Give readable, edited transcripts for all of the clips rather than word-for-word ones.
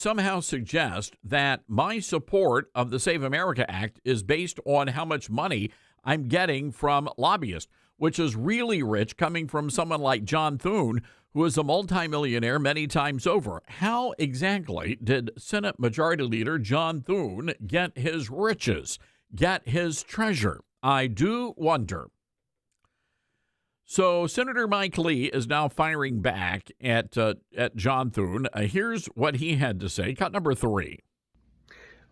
somehow suggest that my support of the Save America Act is based on how much money I'm getting from lobbyists, which is really rich coming from someone like John Thune, who is a multimillionaire many times over. How exactly did Senate Majority Leader John Thune get his riches, get his treasure? I do wonder. So Senator Mike Lee is now firing back at John Thune. Here's what he had to say. Cut number 3.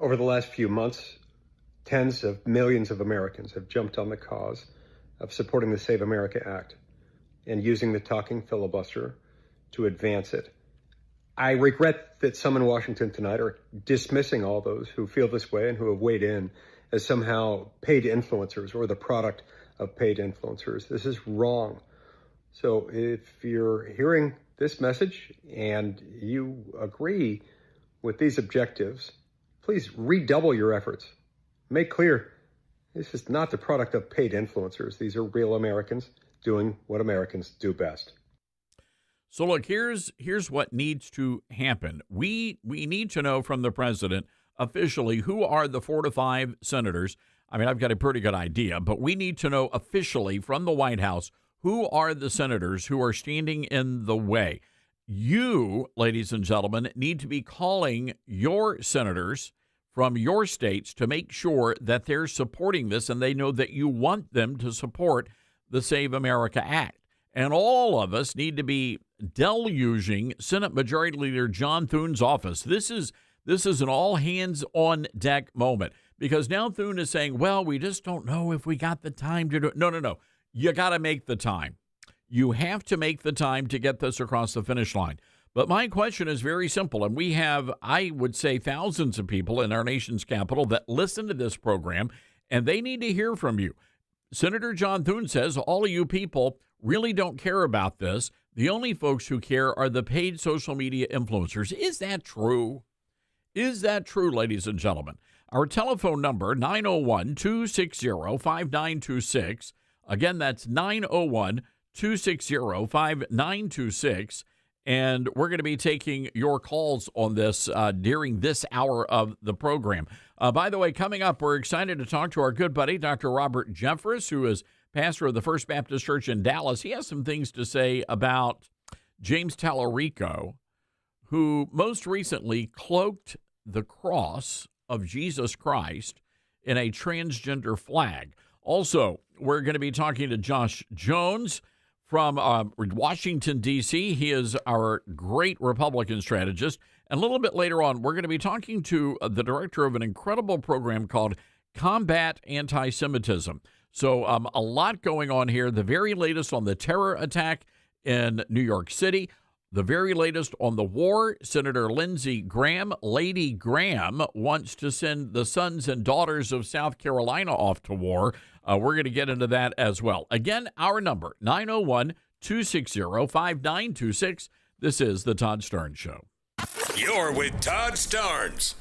Over the last few months, tens of millions of Americans have jumped on the cause of supporting the Save America Act and using the talking filibuster to advance it. I regret that some in Washington tonight are dismissing all those who feel this way and who have weighed in as somehow paid influencers or the product of paid influencers. This is wrong. So if you're hearing this message and you agree with these objectives, please redouble your efforts. Make clear this is not the product of paid influencers. These are real Americans doing what Americans do best. So look, here's what needs to happen. We need to know from the president officially who are the 4 to 5 senators. I mean, I've got a pretty good idea, but we need to know officially from the White House who are the senators who are standing in the way. You, ladies and gentlemen, need to be calling your senators from your states to make sure that they're supporting this and they know that you want them to support the Save America Act. And all of us need to be deluging Senate Majority Leader John Thune's office. This is an all-hands-on-deck moment because now Thune is saying, well, we just don't know if we got the time to do it. No. You got to make the time. You have to make the time to get this across the finish line. But my question is very simple, and we have, I would say, thousands of people in our nation's capital that listen to this program, and they need to hear from you. Senator John Thune says all of you people really don't care about this. The only folks who care are the paid social media influencers. Is that true? Is that true, ladies and gentlemen? Our telephone number, 901-260-5926. Again, that's 901-260-5926. And we're going to be taking your calls on this during this hour of the program. By the way, coming up, we're excited to talk to our good buddy, Dr. Robert Jeffress, who is pastor of the First Baptist Church in Dallas. He has some things to say about James Tallarico, who most recently cloaked the cross of Jesus Christ in a transgender flag. Also, we're going to be talking to Josh Jones from Washington, D.C. He is our great Republican strategist. And a little bit later on, we're going to be talking to the director of an incredible program called Combat Anti-Semitism. So a lot going on here. The very latest on the terror attack in New York City. The very latest on the war. Senator Lindsey Graham, Lady Graham, wants to send the sons and daughters of South Carolina off to war. We're going to get into that as well. Again, our number, 901-260-5926. This is The Todd Starnes Show. You're with Todd Starnes.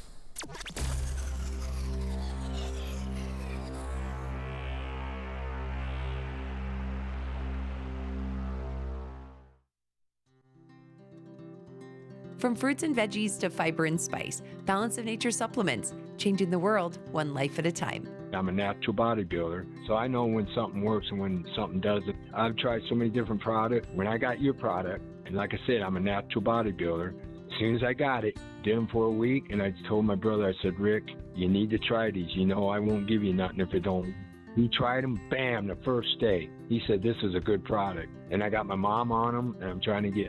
From fruits and veggies to fiber and spice, Balance of Nature supplements, changing the world one life at a time. I'm a natural bodybuilder, so I know when something works and when something doesn't. I've tried so many different products. When I got your product, and like I said, I'm a natural bodybuilder, as soon as I got it, did them for a week, and I told my brother, I said, Rick, you need to try these. You know I won't give you nothing if it don't. He tried them, bam, the first day. He said, this is a good product. And I got my mom on them, and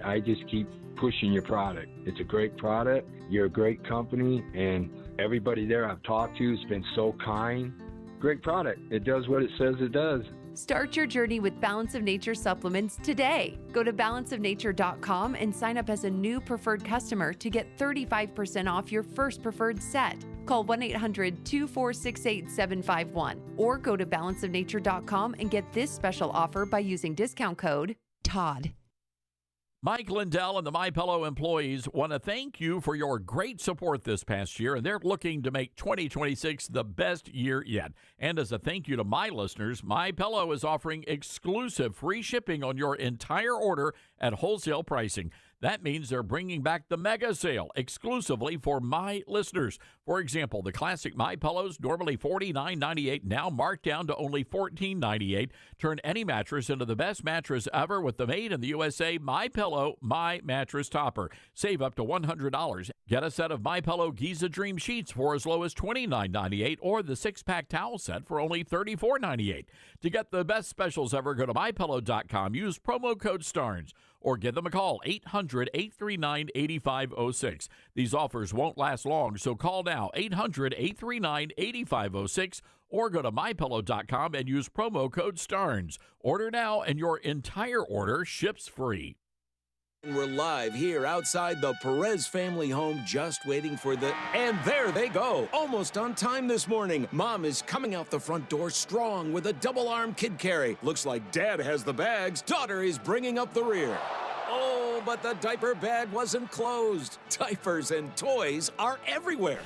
I just keep pushing your product. It's a great product. You're a great company, and everybody there I've talked to has been so kind. Great product. It does what it says it does. Start your journey with Balance of Nature supplements today. Go to balanceofnature.com and sign up as a new preferred customer to get 35% off your first preferred set. Call 1-800-246-8751 or go to balanceofnature.com and get this special offer by using discount code TODD. Mike Lindell and the MyPillow employees want to thank you for your great support this past year, and they're looking to make 2026 the best year yet. And as a thank you to my listeners, MyPillow is offering exclusive free shipping on your entire order at wholesale pricing. That means they're bringing back the mega sale exclusively for my listeners. For example, the classic My Pillows, normally $49.98, now marked down to only $14.98. Turn any mattress into the best mattress ever with the made in the USA My Pillow My Mattress Topper. Save up to $100. Get a set of My Pillow Giza Dream Sheets for as low as $29.98 or the 6-pack towel set for only $34.98. To get the best specials ever, go to MyPillow.com. Use promo code STARNS or give them a call, 800-839-8506. These offers won't last long, so call now, 800-839-8506, or go to MyPillow.com and use promo code STARNS. Order now, and your entire order ships free. We're live here outside the Perez family home, just waiting for the... And there they go, almost on time this morning. Mom is coming out the front door strong with a double-arm kid carry. Looks like Dad has the bags. Daughter is bringing up the rear. Oh, but the diaper bag wasn't closed. Diapers and toys are everywhere.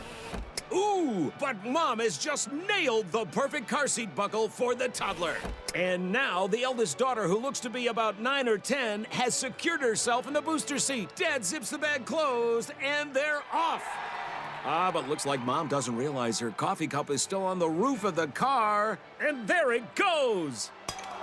Ooh, but Mom has just nailed the perfect car seat buckle for the toddler. And now the eldest daughter, who looks to be about 9 or 10, has secured herself in the booster seat. Dad zips the bag closed, and they're off. But looks like Mom doesn't realize her coffee cup is still on the roof of the car. And there it goes.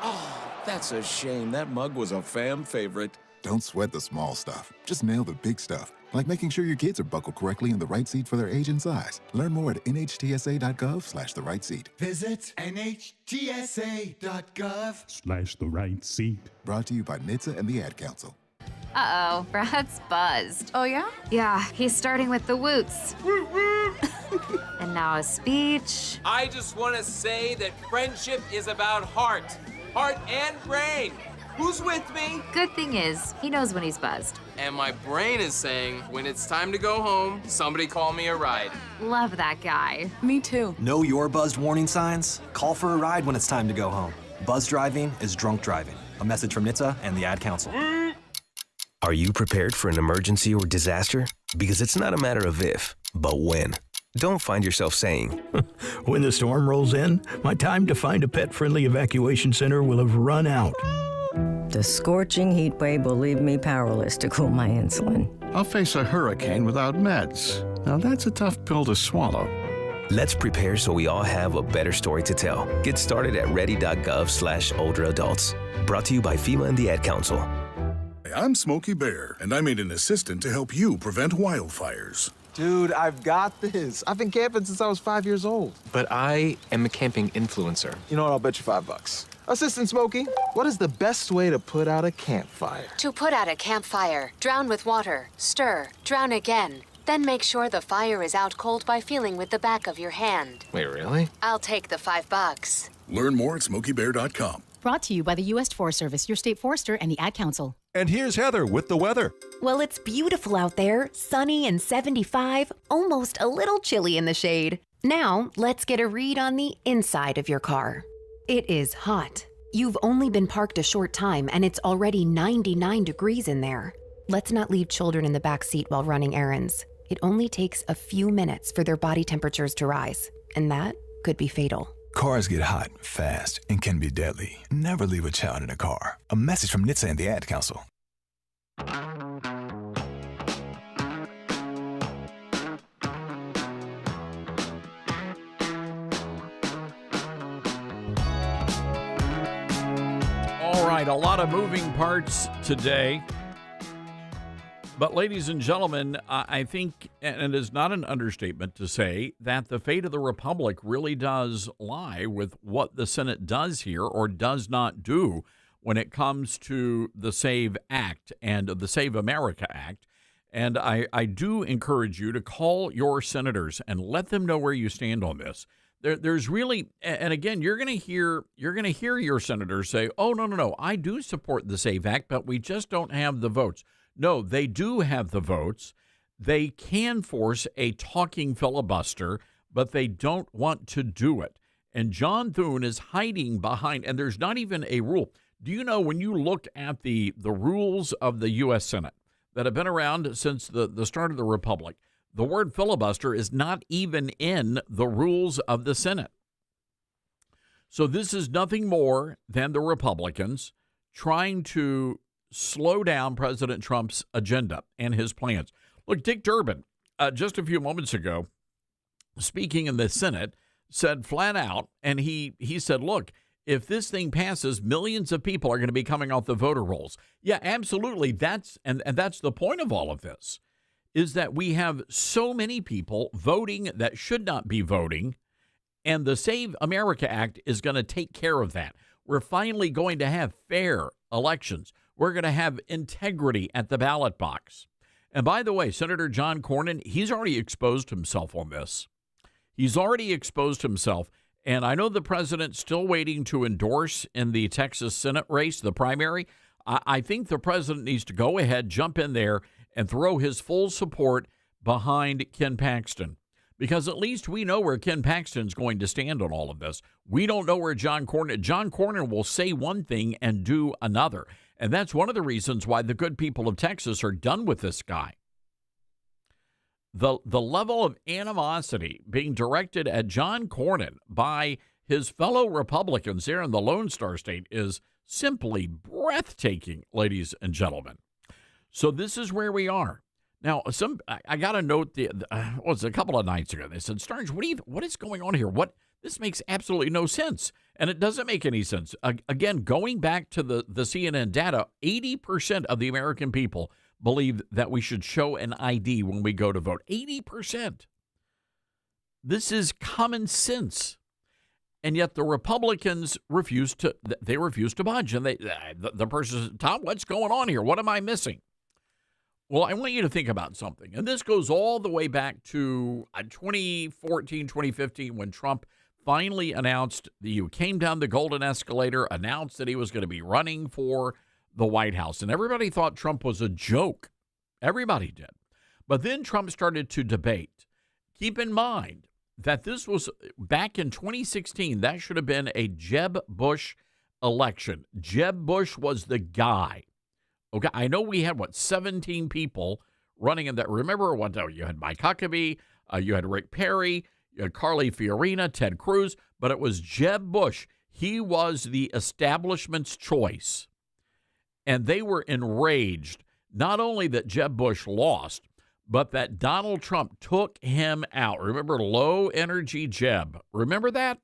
Oh, that's a shame. That mug was a fam favorite. Don't sweat the small stuff. Just nail the big stuff. Like making sure your kids are buckled correctly in the right seat for their age and size. Learn more at nhtsa.gov/the right seat. Visit nhtsa.gov/the right seat. Brought to you by NHTSA and the Ad Council. Uh-oh, Brad's buzzed. Oh, yeah? Yeah, he's starting with the woots. And now a speech. I just want to say that friendship is about heart and brain. Who's with me? Good thing is, he knows when he's buzzed. And my brain is saying, when it's time to go home, somebody call me a ride. Love that guy. Me too. Know your buzzed warning signs? Call for a ride when it's time to go home. Buzz driving is drunk driving. A message from NHTSA and the Ad Council. Are you prepared for an emergency or disaster? Because it's not a matter of if, but when. Don't find yourself saying, when the storm rolls in, my time to find a pet-friendly evacuation center will have run out. The scorching heat wave will leave me powerless to cool my insulin. I'll face a hurricane without meds. Now that's a tough pill to swallow. Let's prepare so we all have a better story to tell. Get started at ready.gov/older adults. Brought to you by FEMA and the Ad Council. I'm Smokey Bear, and I made an assistant to help you prevent wildfires. Dude, I've got this. I've been camping since I was 5 years old. But I am a camping influencer. You know what? I'll bet you $5. Assistant Smokey, what is the best way to put out a campfire? To put out a campfire, drown with water, stir, drown again. Then make sure the fire is out cold by feeling with the back of your hand. Wait, really? I'll take the $5. Learn more at SmokeyBear.com. Brought to you by the U.S. Forest Service, your state forester, and the Ad Council. And here's Heather with the weather. Well, it's beautiful out there, sunny and 75, almost a little chilly in the shade. Now, let's get a read on the inside of your car. It is hot. You've only been parked a short time, and it's already 99 degrees in there. Let's not leave children in the back seat while running errands. It only takes a few minutes for their body temperatures to rise, and that could be fatal. Cars get hot, fast, and can be deadly. Never leave a child in a car. A message from NHTSA and the Ad Council. All right, a lot of moving parts today. But ladies and gentlemen, I think, and it is not an understatement to say, that the fate of the Republic really does lie with what the Senate does here or does not do when it comes to the SAVE Act and the Save America Act. And I do encourage you to call your senators and let them know where you stand on this. There's really, and again, you're going to hear your senators say, "Oh, no, I do support the SAVE Act, but we just don't have the votes." No, they do have the votes. They can force a talking filibuster, but they don't want to do it. And John Thune is hiding behind, and there's not even a rule. Do you know, when you look at the rules of the U.S. Senate that have been around since the start of the Republic, the word filibuster is not even in the rules of the Senate. So this is nothing more than the Republicans trying to slow down President Trump's agenda and his plans. Look, Dick Durbin, just a few moments ago, speaking in the Senate, said flat out, and he said, look, if this thing passes, millions of people are going to be coming off the voter rolls. Yeah, absolutely. That's the point of all of this, is that we have so many people voting that should not be voting, and the Save America Act is going to take care of that. We're finally going to have fair elections. We're going to have integrity at the ballot box. And by the way, Senator John Cornyn, he's already exposed himself on this. He's already exposed himself. And I know the president's still waiting to endorse in the Texas Senate race, the primary. I think the president needs to go ahead, jump in there, and throw his full support behind Ken Paxton. Because at least we know where Ken Paxton's going to stand on all of this. We don't know where John Cornyn will say one thing and do another. And that's one of the reasons why the good people of Texas are done with this guy. The level of animosity being directed at John Cornyn by his fellow Republicans there in the Lone Star State is simply breathtaking, ladies and gentlemen. So this is where we are. Now, I got a note was a couple of nights ago. They said, Starnes, what is going on here? This makes absolutely no sense. And it doesn't make any sense. Again, going back to the CNN data, 80% of the American people believe that we should show an ID when we go to vote. 80%. This is common sense. And yet the Republicans refuse to budge. And the person says, Tom, what's going on here? What am I missing? Well, I want you to think about something. And this goes all the way back to 2014, 2015, when Trump finally announced that he came down the golden escalator, announced that he was going to be running for the White House. And everybody thought Trump was a joke. Everybody did. But then Trump started to debate. Keep in mind that this was back in 2016. That should have been a Jeb Bush election. Jeb Bush was the guy. Okay, I know we had, 17 people running in that. Remember you had Mike Huckabee, you had Rick Perry, you had Carly Fiorina, Ted Cruz, but it was Jeb Bush. He was the establishment's choice. And they were enraged, not only that Jeb Bush lost, but that Donald Trump took him out. Remember low energy Jeb? Remember that?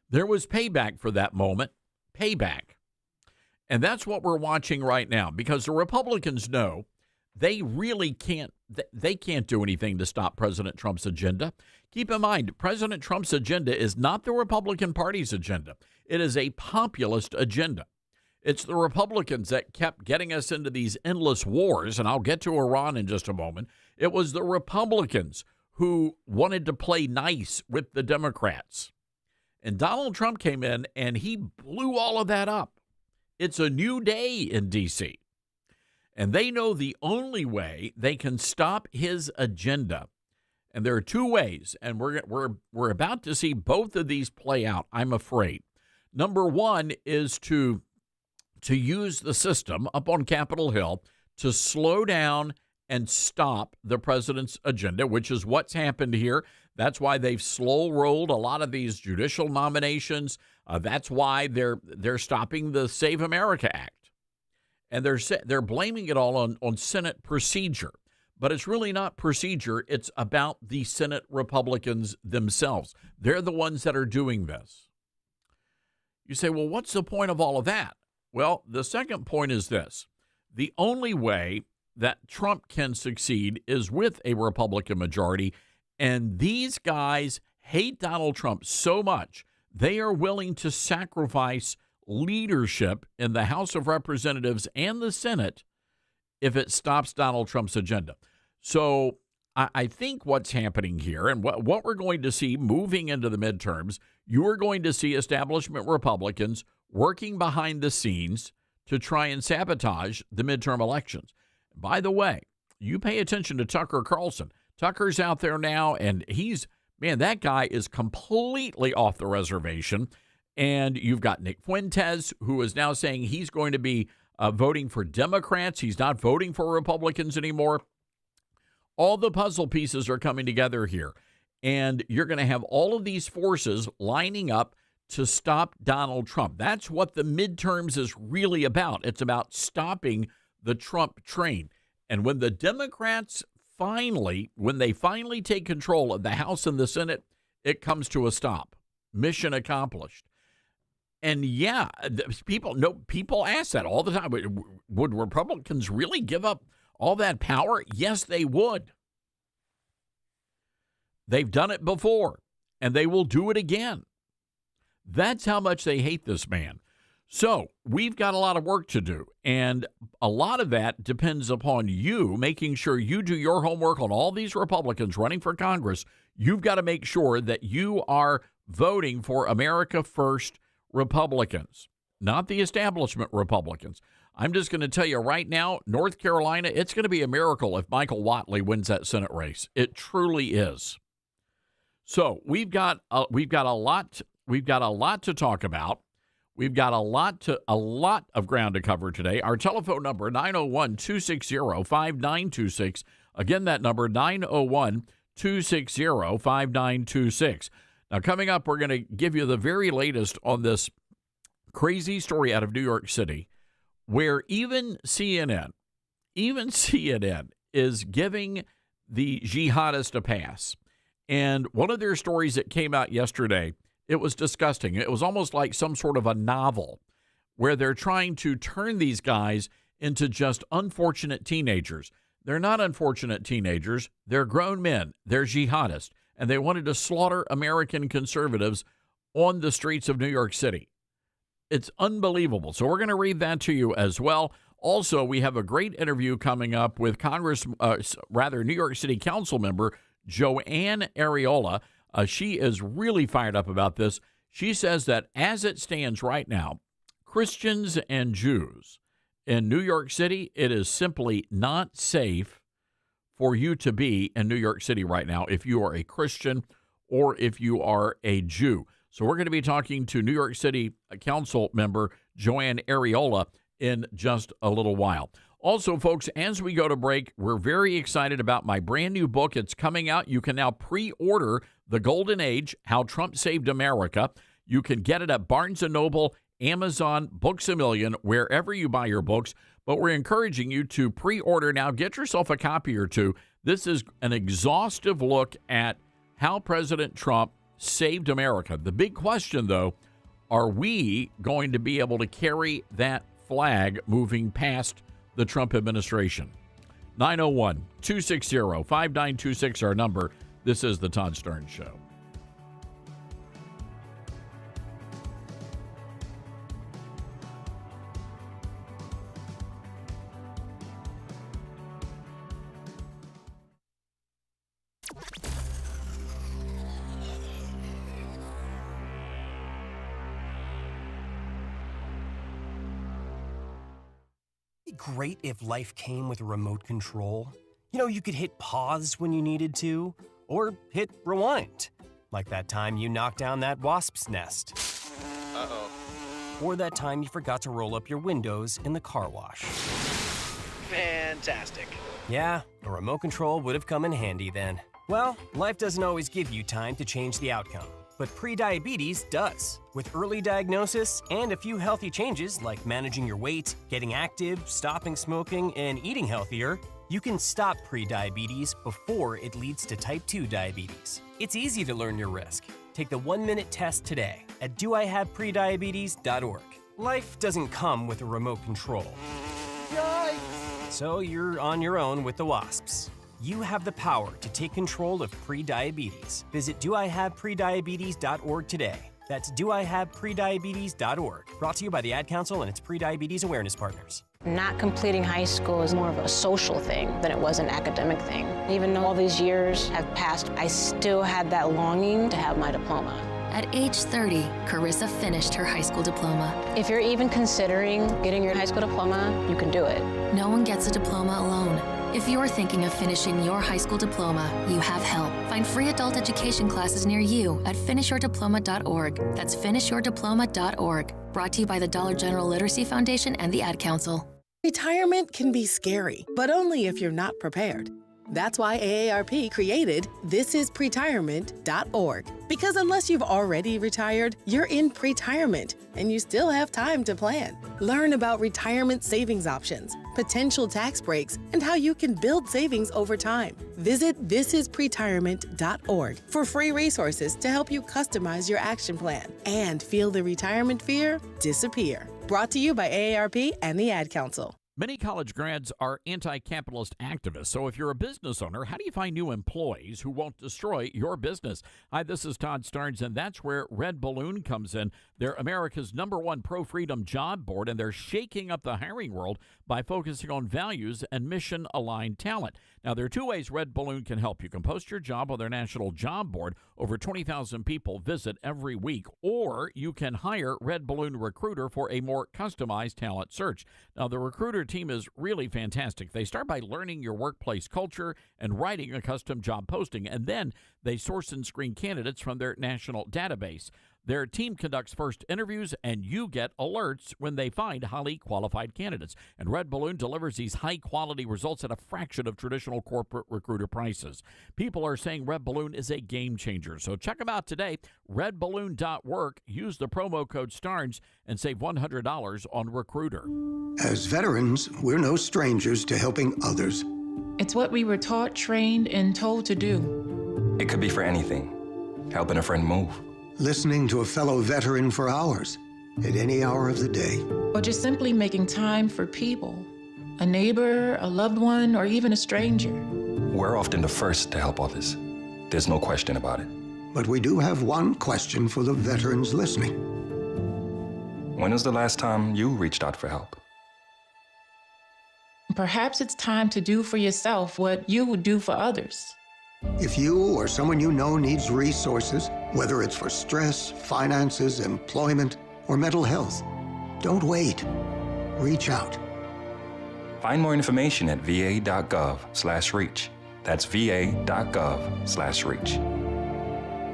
There was payback for that moment. Payback. And that's what we're watching right now, because the Republicans know they really can't do anything to stop President Trump's agenda. Keep in mind, President Trump's agenda is not the Republican Party's agenda. It is a populist agenda. It's the Republicans that kept getting us into these endless wars, and I'll get to Iran in just a moment. It was the Republicans who wanted to play nice with the Democrats. And Donald Trump came in, and he blew all of that up. It's a new day in D.C., and they know the only way they can stop his agenda. And there are two ways, and we're about to see both of these play out, I'm afraid. Number one is to use the system up on Capitol Hill to slow down and stop the president's agenda, which is what's happened here. That's why they've slow-rolled a lot of these judicial nominations. That's why they're stopping the Save America Act. And they're blaming it all on Senate procedure. But it's really not procedure. It's about the Senate Republicans themselves. They're the ones that are doing this. You say, well, what's the point of all of that? Well, the second point is this. The only way that Trump can succeed is with a Republican majority. And these guys hate Donald Trump so much, they are willing to sacrifice leadership in the House of Representatives and the Senate if it stops Donald Trump's agenda. So I think what's happening here and what we're going to see moving into the midterms, you are going to see establishment Republicans working behind the scenes to try and sabotage the midterm elections. By the way, you pay attention to Tucker Carlson. Tucker's out there now, and that guy is completely off the reservation. And you've got Nick Fuentes, who is now saying he's going to be voting for Democrats. He's not voting for Republicans anymore. All the puzzle pieces are coming together here. And you're going to have all of these forces lining up to stop Donald Trump. That's what the midterms is really about. It's about stopping the Trump train. And when the Democrats finally take control of the House and the Senate, it comes to a stop. Mission accomplished. And yeah, people ask that all the time. Would Republicans really give up all that power? Yes, they would. They've done it before, and they will do it again. That's how much they hate this man. So we've got a lot of work to do, and a lot of that depends upon you making sure you do your homework on all these Republicans running for Congress. You've got to make sure that you are voting for America First Republicans, not the establishment Republicans. I'm just going to tell you right now, North Carolina, it's going to be a miracle if Michael Whatley wins that Senate race. It truly is. So we've got a lot to talk about. We've got a lot of ground to cover today. Our telephone number, 901-260-5926. Again, that number, 901-260-5926. Now, coming up, we're going to give you the very latest on this crazy story out of New York City, where even CNN is giving the jihadist a pass. And one of their stories that came out yesterday, it was disgusting. It was almost like some sort of a novel where they're trying to turn these guys into just unfortunate teenagers. They're not unfortunate teenagers. They're grown men. They're jihadists. And they wanted to slaughter American conservatives on the streets of New York City. It's unbelievable. So we're going to read that to you as well. Also, we have a great interview coming up with New York City Council member Joanne Ariola. She is really fired up about this. She says that as it stands right now, Christians and Jews in New York City, it is simply not safe for you to be in New York City right now if you are a Christian or if you are a Jew. So we're going to be talking to New York City Council member Joanne Ariola in just a little while. Also, folks, as we go to break, we're very excited about my brand new book. It's coming out. You can now pre-order The Golden Age, How Trump Saved America. You can get it at Barnes & Noble, Amazon, Books A Million, wherever you buy your books. But we're encouraging you to pre-order now. Get yourself a copy or two. This is an exhaustive look at how President Trump saved America. The big question, though, are we going to be able to carry that flag moving past the Trump administration? 901-260-5926, our number. This is the Todd Stern Show. Great if life came with a remote control. You know, you could hit pause when you needed to, or hit rewind, like that time you knocked down that wasp's nest. Uh-oh. Or that time you forgot to roll up your windows in the car wash. Fantastic. Yeah, a remote control would have come in handy then. Well, life doesn't always give you time to change the outcome, but prediabetes does. With early diagnosis and a few healthy changes like managing your weight, getting active, stopping smoking, and eating healthier, you can stop prediabetes before it leads to type 2 diabetes. It's easy to learn your risk. Take the 1-minute test today at doihaveprediabetes.org. Life doesn't come with a remote control. Yikes! So you're on your own with the wasps. You have the power to take control of prediabetes. Visit doihaveprediabetes.org today. That's doihaveprediabetes.org. Brought to you by the Ad Council and its Prediabetes Awareness Partners. Not completing high school is more of a social thing than it was an academic thing. Even though all these years have passed, I still had that longing to have my diploma. At age 30, Carissa finished her high school diploma. If you're even considering getting your high school diploma, you can do it. No one gets a diploma alone. If you're thinking of finishing your high school diploma, you have help. Find free adult education classes near you at finishyourdiploma.org. That's finishyourdiploma.org. Brought to you by the Dollar General Literacy Foundation and the Ad Council. Retirement can be scary, but only if you're not prepared. That's why AARP created thisispretirement.org. Because unless you've already retired, you're in pretirement, and you still have time to plan. Learn about retirement savings options, potential tax breaks, and how you can build savings over time. Visit thisispretirement.org for free resources to help you customize your action plan and feel the retirement fear disappear. Brought to you by AARP and the Ad Council. Many college grads are anti-capitalist activists, so if you're a business owner, how do you find new employees who won't destroy your business? Hi, this is Todd Starnes, and that's where Red Balloon comes in. They're America's #1 pro-freedom job board, and they're shaking up the hiring world by focusing on values and mission-aligned talent. Now, there are two ways Red Balloon can help. You can post your job on their national job board. Over 20,000 people visit every week. Or you can hire Red Balloon Recruiter for a more customized talent search. Now, the Recruiter team is really fantastic. They start by learning your workplace culture and writing a custom job posting, and then they source and screen candidates from their national database. Their team conducts first interviews, and you get alerts when they find highly qualified candidates. And Red Balloon delivers these high-quality results at a fraction of traditional corporate recruiter prices. People are saying Red Balloon is a game changer. So check them out today, redballoon.work. Use the promo code STARNS and save $100 on Recruiter. As veterans, we're no strangers to helping others. It's what we were taught, trained, and told to do. It could be for anything. Helping a friend move. Listening to a fellow veteran for hours, at any hour of the day. Or just simply making time for people. A neighbor, a loved one, or even a stranger. We're often the first to help others. There's no question about it. But we do have one question for the veterans listening. When was the last time you reached out for help? Perhaps it's time to do for yourself what you would do for others. If you or someone you know needs resources, whether it's for stress, finances, employment, or mental health, don't wait. Reach out. Find more information at va.gov/reach. That's va.gov/reach.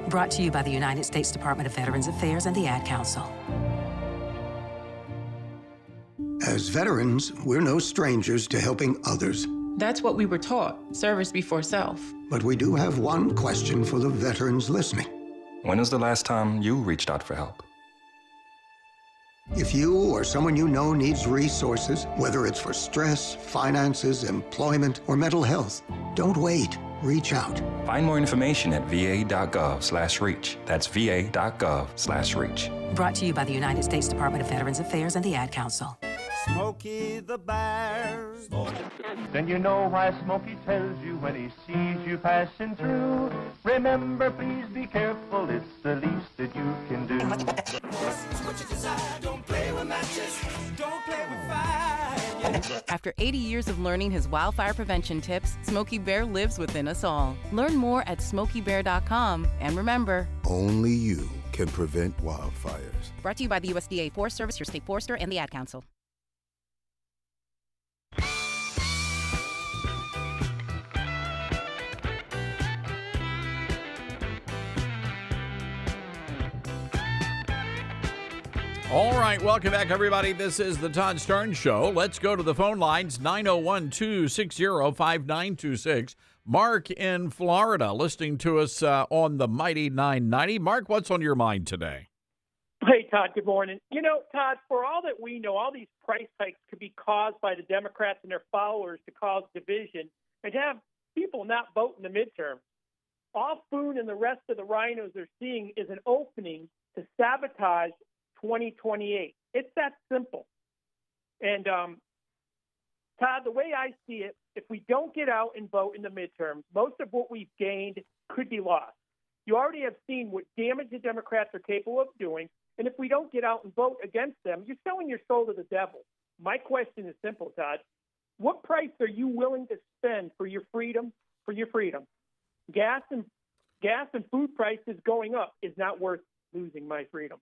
Brought to you by the United States Department of Veterans Affairs and the Ad Council. As veterans, we're no strangers to helping others. That's what we were taught, service before self. But we do have one question for the veterans listening. When was the last time you reached out for help? If you or someone you know needs resources, whether it's for stress, finances, employment, or mental health, don't wait. Reach out. Find more information at va.gov/reach. That's va.gov/reach. Brought to you by the United States Department of Veterans Affairs and the Ad Council. Smokey the Bear. Then you know why Smokey tells you when he sees you passing through. Remember, please be careful, it's the least that you can do. Don't play with matches, don't play with fire. After 80 years of learning his wildfire prevention tips, Smokey Bear lives within us all. Learn more at SmokeyBear.com, and remember, only you can prevent wildfires. Brought to you by the USDA Forest Service, your state forester, and the Ad Council. All right, welcome back, everybody. This is the Todd Starnes Show. Let's go to the phone lines, 901-260-5926. Mark in Florida listening to us on the Mighty 990. Mark, what's on your mind today? Hey, Todd, good morning. You know, Todd, for all that we know, all these price hikes could be caused by the Democrats and their followers to cause division and to have people not vote in the midterm. All Thune and the rest of the rhinos are seeing is an opening to sabotage 2028. It's that simple. And, Todd, the way I see it, if we don't get out and vote in the midterms, most of what we've gained could be lost. You already have seen what damage the Democrats are capable of doing, and if we don't get out and vote against them, you're selling your soul to the devil. My question is simple, Todd. What price are you willing to spend for your freedom? Gas and food prices going up is not worth losing my freedom.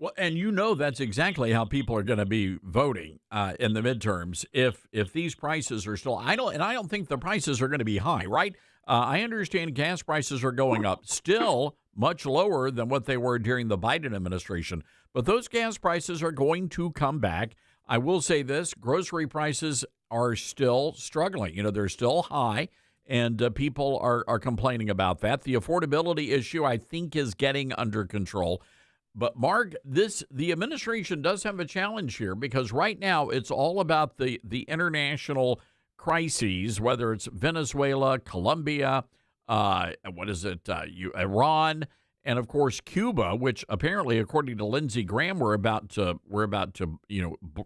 Well, and you know that's exactly how people are going to be voting in the midterms. If these prices are still, I don't think the prices are going to be high, right? I understand gas prices are going up, still much lower than what they were during the Biden administration. But those gas prices are going to come back. I will say this: grocery prices are still struggling. You know, they're still high. and people are complaining about that. The affordability issue, I think, is getting under control. But, Mark, the administration does have a challenge here because right now it's all about the international crises, whether it's Venezuela, Colombia, Iran, and of course Cuba, which apparently, according to Lindsey Graham, we're about to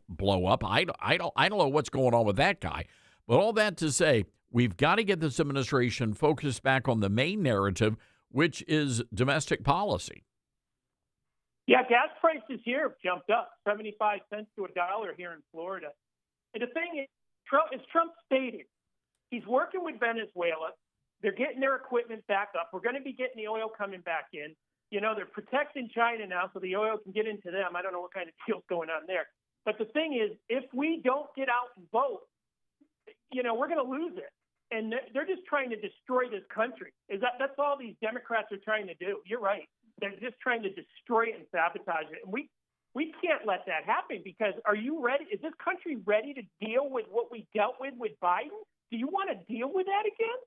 blow up. I don't know what's going on with that guy, but all that to say, we've got to get this administration focused back on the main narrative, which is domestic policy. Yeah, gas prices here have jumped up 75 cents to $1 here in Florida. And the thing is, as Trump stated, he's working with Venezuela. They're getting their equipment back up. We're going to be getting the oil coming back in. They're protecting China now so the oil can get into them. I don't know what kind of deal's going on there. But the thing is, if we don't get out and vote, we're going to lose it. And they're just trying to destroy this country. That's all these Democrats are trying to do. You're right. They're just trying to destroy it and sabotage it. And we can't let that happen because are you ready? Is this country ready to deal with what we dealt with Biden? Do you want to deal with that again?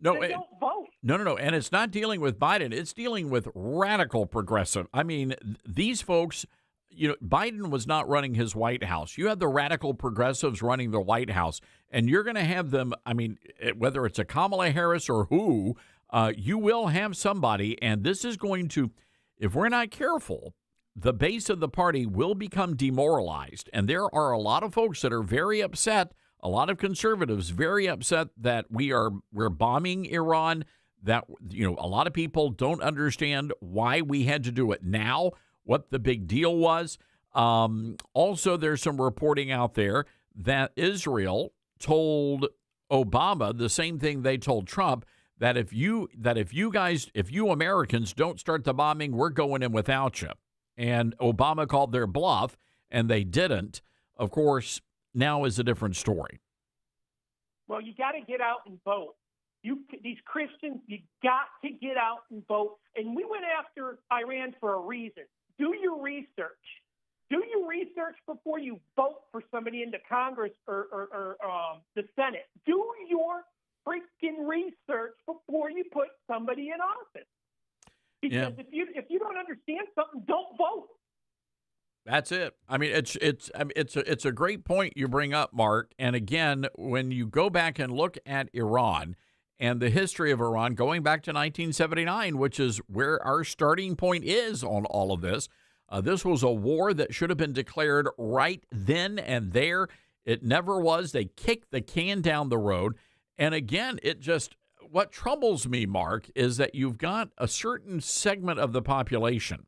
No, then don't vote. No. And it's not dealing with Biden. It's dealing with radical progressive. I mean, these folks, Biden was not running his White House. You have the radical progressives running the White House, and you're going to have them. I mean, whether it's a Kamala Harris or who, you will have somebody, and this is going to, if we're not careful, the base of the party will become demoralized. And there are a lot of folks that are very upset, a lot of conservatives very upset that we're bombing Iran, that, a lot of people don't understand why we had to do it now, what the big deal was. Also, there's some reporting out there that Israel told Obama the same thing they told Trump, that if you Americans don't start the bombing, we're going in without you. And Obama called their bluff, and they didn't. Of course, now is a different story. Well, you got to get out and vote. These Christians, you got to get out and vote. And we went after Iran for a reason. Do your research. Do your research before you vote for somebody into Congress or the Senate. Do your freaking research before you put somebody in office. Because if you don't understand something, don't vote. That's it. I mean, it's a great point you bring up, Mark. And again, when you go back and look at Iran and the history of Iran going back to 1979, which is where our starting point is on all of this, this was a war that should have been declared right then and there. It never was. They kicked the can down the road. And again, what troubles me, Mark, is that you've got a certain segment of the population,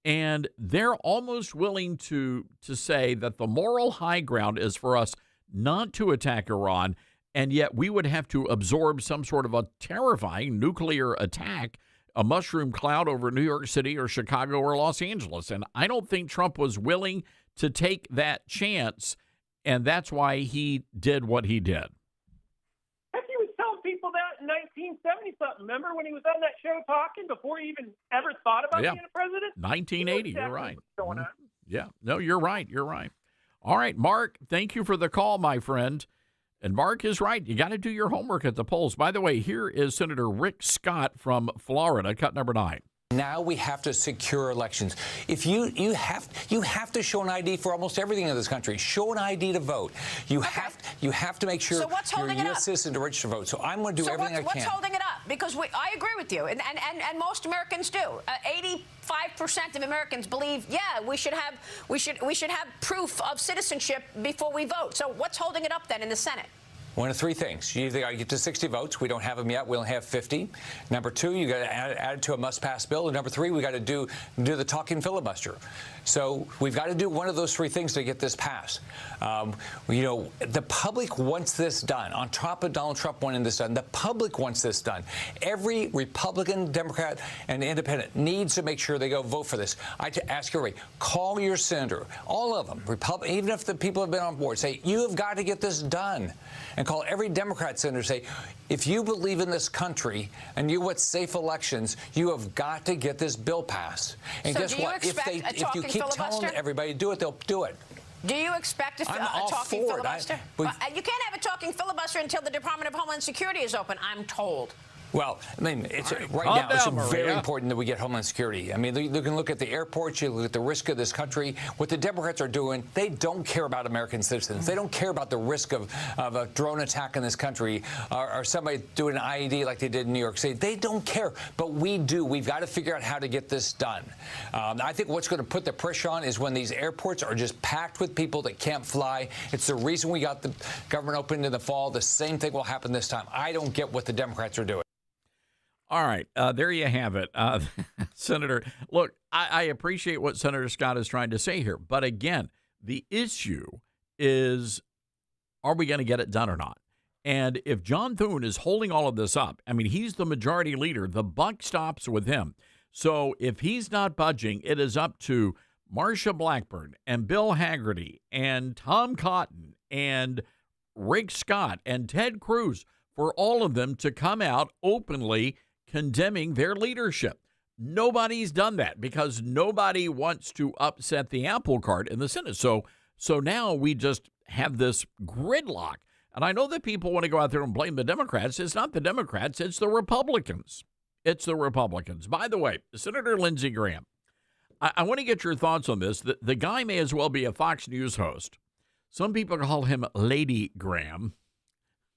and they're almost willing to say that the moral high ground is for us not to attack Iran, and yet we would have to absorb some sort of a terrifying nuclear attack, a mushroom cloud over New York City or Chicago or Los Angeles. And I don't think Trump was willing to take that chance, and that's why he did what he did. 1970-something. Remember when he was on that show talking before he even ever thought about being a president? 1980, you're right. What's going on? Yeah, no, you're right. All right, Mark, thank you for the call, my friend. And Mark is right. You got to do your homework at the polls. By the way, here is Senator Rick Scott from Florida, cut number 9. Now we have to secure elections. If you have to show an ID for almost everything in this country. Show an ID to vote. You have to make sure you're a U.S. citizen to register to vote. So I'm going to do everything I can. What's holding it up? Because I agree with you, and most Americans do. 85% of Americans believe, we should have proof of citizenship before we vote. So what's holding it up then in the Senate? One of three things. You either got to get to 60 votes. We don't have them yet. We only have 50. Number two, you got to add it to a must-pass bill. And number three, we got to do the talking filibuster. So we've got to do one of those three things to get this passed. The public wants this done. On top of Donald Trump wanting this done, the public wants this done. Every Republican, Democrat, and Independent needs to make sure they go vote for this. I ask everybody, call your senator, all of them, even if the people have been on board, say, you have got to get this done. And call every Democrat senator, say, if you believe in this country and you want safe elections, you have got to get this bill passed. And so guess what? If you keep telling everybody to do it, they'll do it. Do you expect a talking filibuster? You can't have a talking filibuster until the Department of Homeland Security is open, I'm told. Well, I mean, it's right now, it's very important that we get Homeland Security. I mean, you can look at the airports, you look at the risk of this country. What the Democrats are doing, they don't care about American citizens. They don't care about the risk of a drone attack in this country or somebody doing an IED like they did in New York City. They don't care, but we do. We've got to figure out how to get this done. I think what's going to put the pressure on is when these airports are just packed with people that can't fly. It's the reason we got the government open in the fall. The same thing will happen this time. I don't get what the Democrats are doing. All right, there you have it. Senator, look, I appreciate what Senator Scott is trying to say here. But again, the issue is, are we going to get it done or not? And if John Thune is holding all of this up, I mean, he's the majority leader. The buck stops with him. So if he's not budging, it is up to Marsha Blackburn and Bill Hagerty and Tom Cotton and Rick Scott and Ted Cruz for all of them to come out openly condemning their leadership. Nobody's done that because nobody wants to upset the apple cart in the Senate. So now we just have this gridlock. And I know that people want to go out there and blame the Democrats. It's not the Democrats. It's the Republicans. It's the Republicans. By the way, Senator Lindsey Graham, I want to get your thoughts on this. The guy may as well be a Fox News host. Some people call him Lady Graham.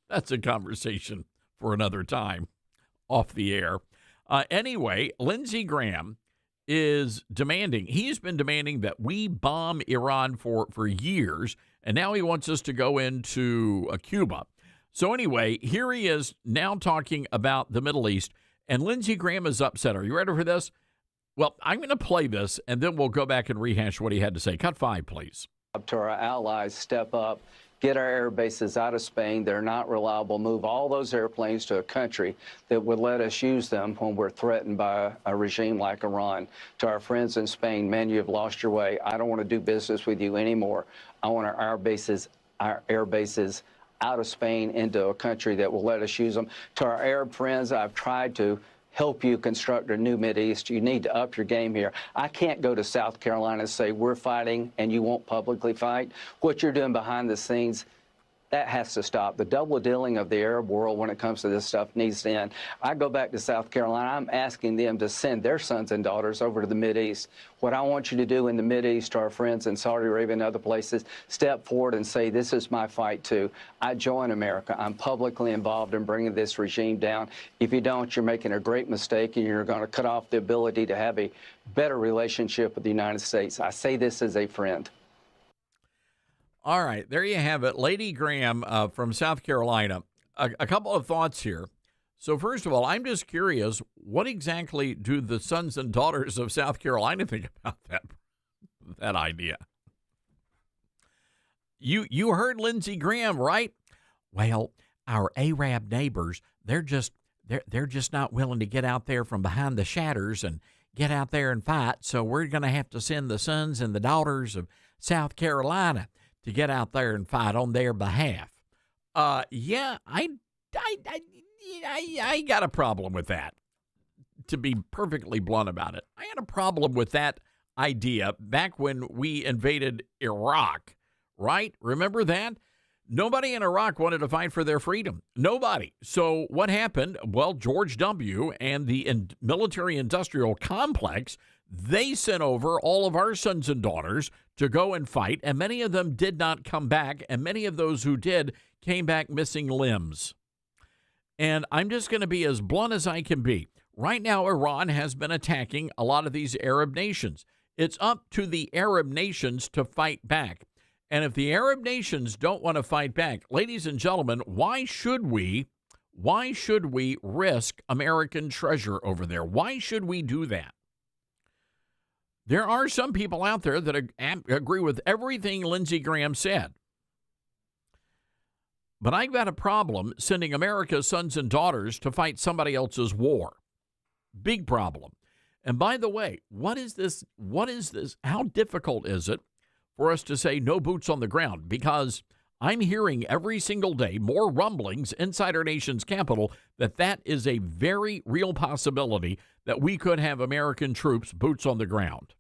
That's a conversation for another time. Off the air. Anyway, Lindsey Graham is demanding, he's been demanding that we bomb Iran for years, and now he wants us to go into Cuba. So anyway, here he is now talking about the Middle East, and Lindsey Graham is upset. Are you ready for this? Well, I'm going to play this, and then we'll go back and rehash what he had to say. Cut 5, please. Up to our allies, step up. Get our air bases out of Spain. They're not reliable. Move all those airplanes to a country that would let us use them when we're threatened by a regime like Iran. To our friends in Spain, man, you have lost your way. I don't want to do business with you anymore. I want our air bases out of Spain into a country that will let us use them. To our Arab friends, I've tried to help you construct a new Mideast. You need to up your game here. I can't go to South Carolina and say we're fighting and you won't publicly fight. What you're doing behind the scenes, that has to stop. The double dealing of the Arab world when it comes to this stuff needs to end. I go back to South Carolina. I'm asking them to send their sons and daughters over to the Mideast. What I want you to do in the Mideast, our friends in Saudi Arabia and other places, step forward and say, this is my fight too. I join America. I'm publicly involved in bringing this regime down. If you don't, you're making a great mistake and you're going to cut off the ability to have a better relationship with the United States. I say this as a friend. All right, there you have it. Lady Graham from South Carolina. A couple of thoughts here. So first of all, I'm just curious, what exactly do the sons and daughters of South Carolina think about that idea? You heard Lindsey Graham, right? Well, our Arab neighbors, they're just not willing to get out there from behind the shatters and get out there and fight. So we're going to have to send the sons and the daughters of South Carolina to get out there and fight on their behalf. Yeah, I got a problem with that, to be perfectly blunt about it. I had a problem with that idea back when we invaded Iraq, right? Remember that? Nobody in Iraq wanted to fight for their freedom. Nobody. So what happened? Well, George W. and the military-industrial complex, they sent over all of our sons and daughters to go and fight, and many of them did not come back, and many of those who did came back missing limbs. And I'm just going to be as blunt as I can be. Right now, Iran has been attacking a lot of these Arab nations. It's up to the Arab nations to fight back. And if the Arab nations don't want to fight back, ladies and gentlemen, why should we risk American treasure over there? Why should we do that? There are some people out there that agree with everything Lindsey Graham said. But I've got a problem sending America's sons and daughters to fight somebody else's war. Big problem. And by the way, what is this? How difficult is it for us to say no boots on the ground? Because I'm hearing every single day more rumblings inside our nation's capital that is a very real possibility that we could have American troops boots on the ground.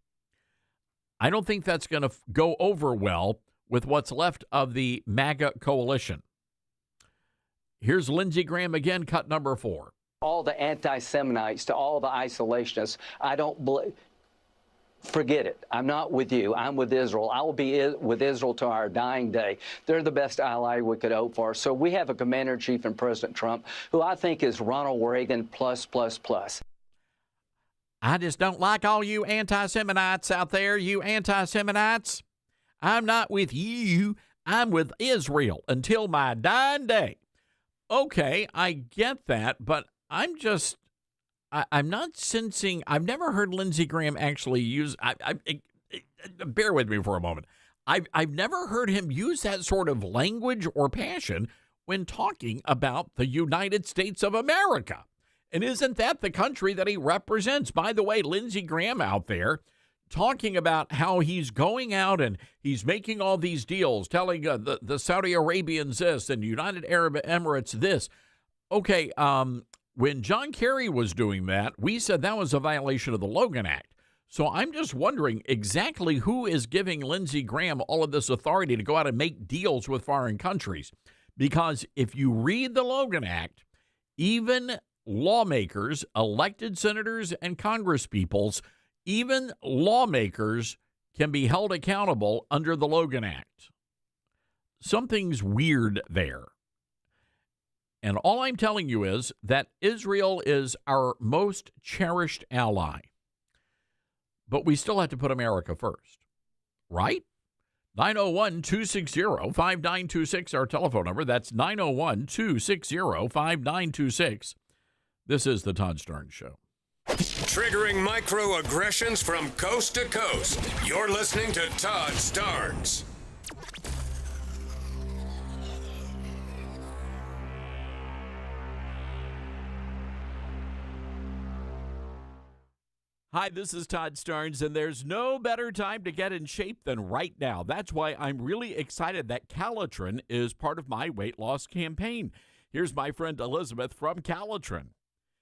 I don't think that's going to go over well with what's left of the MAGA coalition. Here's Lindsey Graham again, cut number 4. All the anti-Semites to all the isolationists, I don't believe. Forget it. I'm not with you. I'm with Israel. I will be with Israel to our dying day. They're the best ally we could hope for. So we have a commander-in-chief in President Trump, who I think is Ronald Reagan plus. I just don't like all you anti-Semitites out there, you anti-Semitites. I'm not with you. I'm with Israel until my dying day. Okay, I get that, but I'm not sensing. I've never heard Lindsey Graham actually use. Bear with me for a moment. I've never heard him use that sort of language or passion when talking about the United States of America. And isn't that the country that he represents? By the way, Lindsey Graham out there talking about how he's going out and he's making all these deals, telling the Saudi Arabians this and United Arab Emirates this. Okay, when John Kerry was doing that, we said that was a violation of the Logan Act. So I'm just wondering exactly who is giving Lindsey Graham all of this authority to go out and make deals with foreign countries. Because if you read the Logan Act, even lawmakers, elected senators and congresspeoples, even lawmakers can be held accountable under the Logan Act. Something's weird there. And all I'm telling you is that Israel is our most cherished ally. But we still have to put America first, right? 901-260-5926, our telephone number. That's 901-260-5926. This is the Todd Starnes Show. Triggering microaggressions from coast to coast. You're listening to Todd Starnes. Hi, this is Todd Starnes, and there's no better time to get in shape than right now. That's why I'm really excited that Calitrin is part of my weight loss campaign. Here's my friend Elizabeth from Calitrin.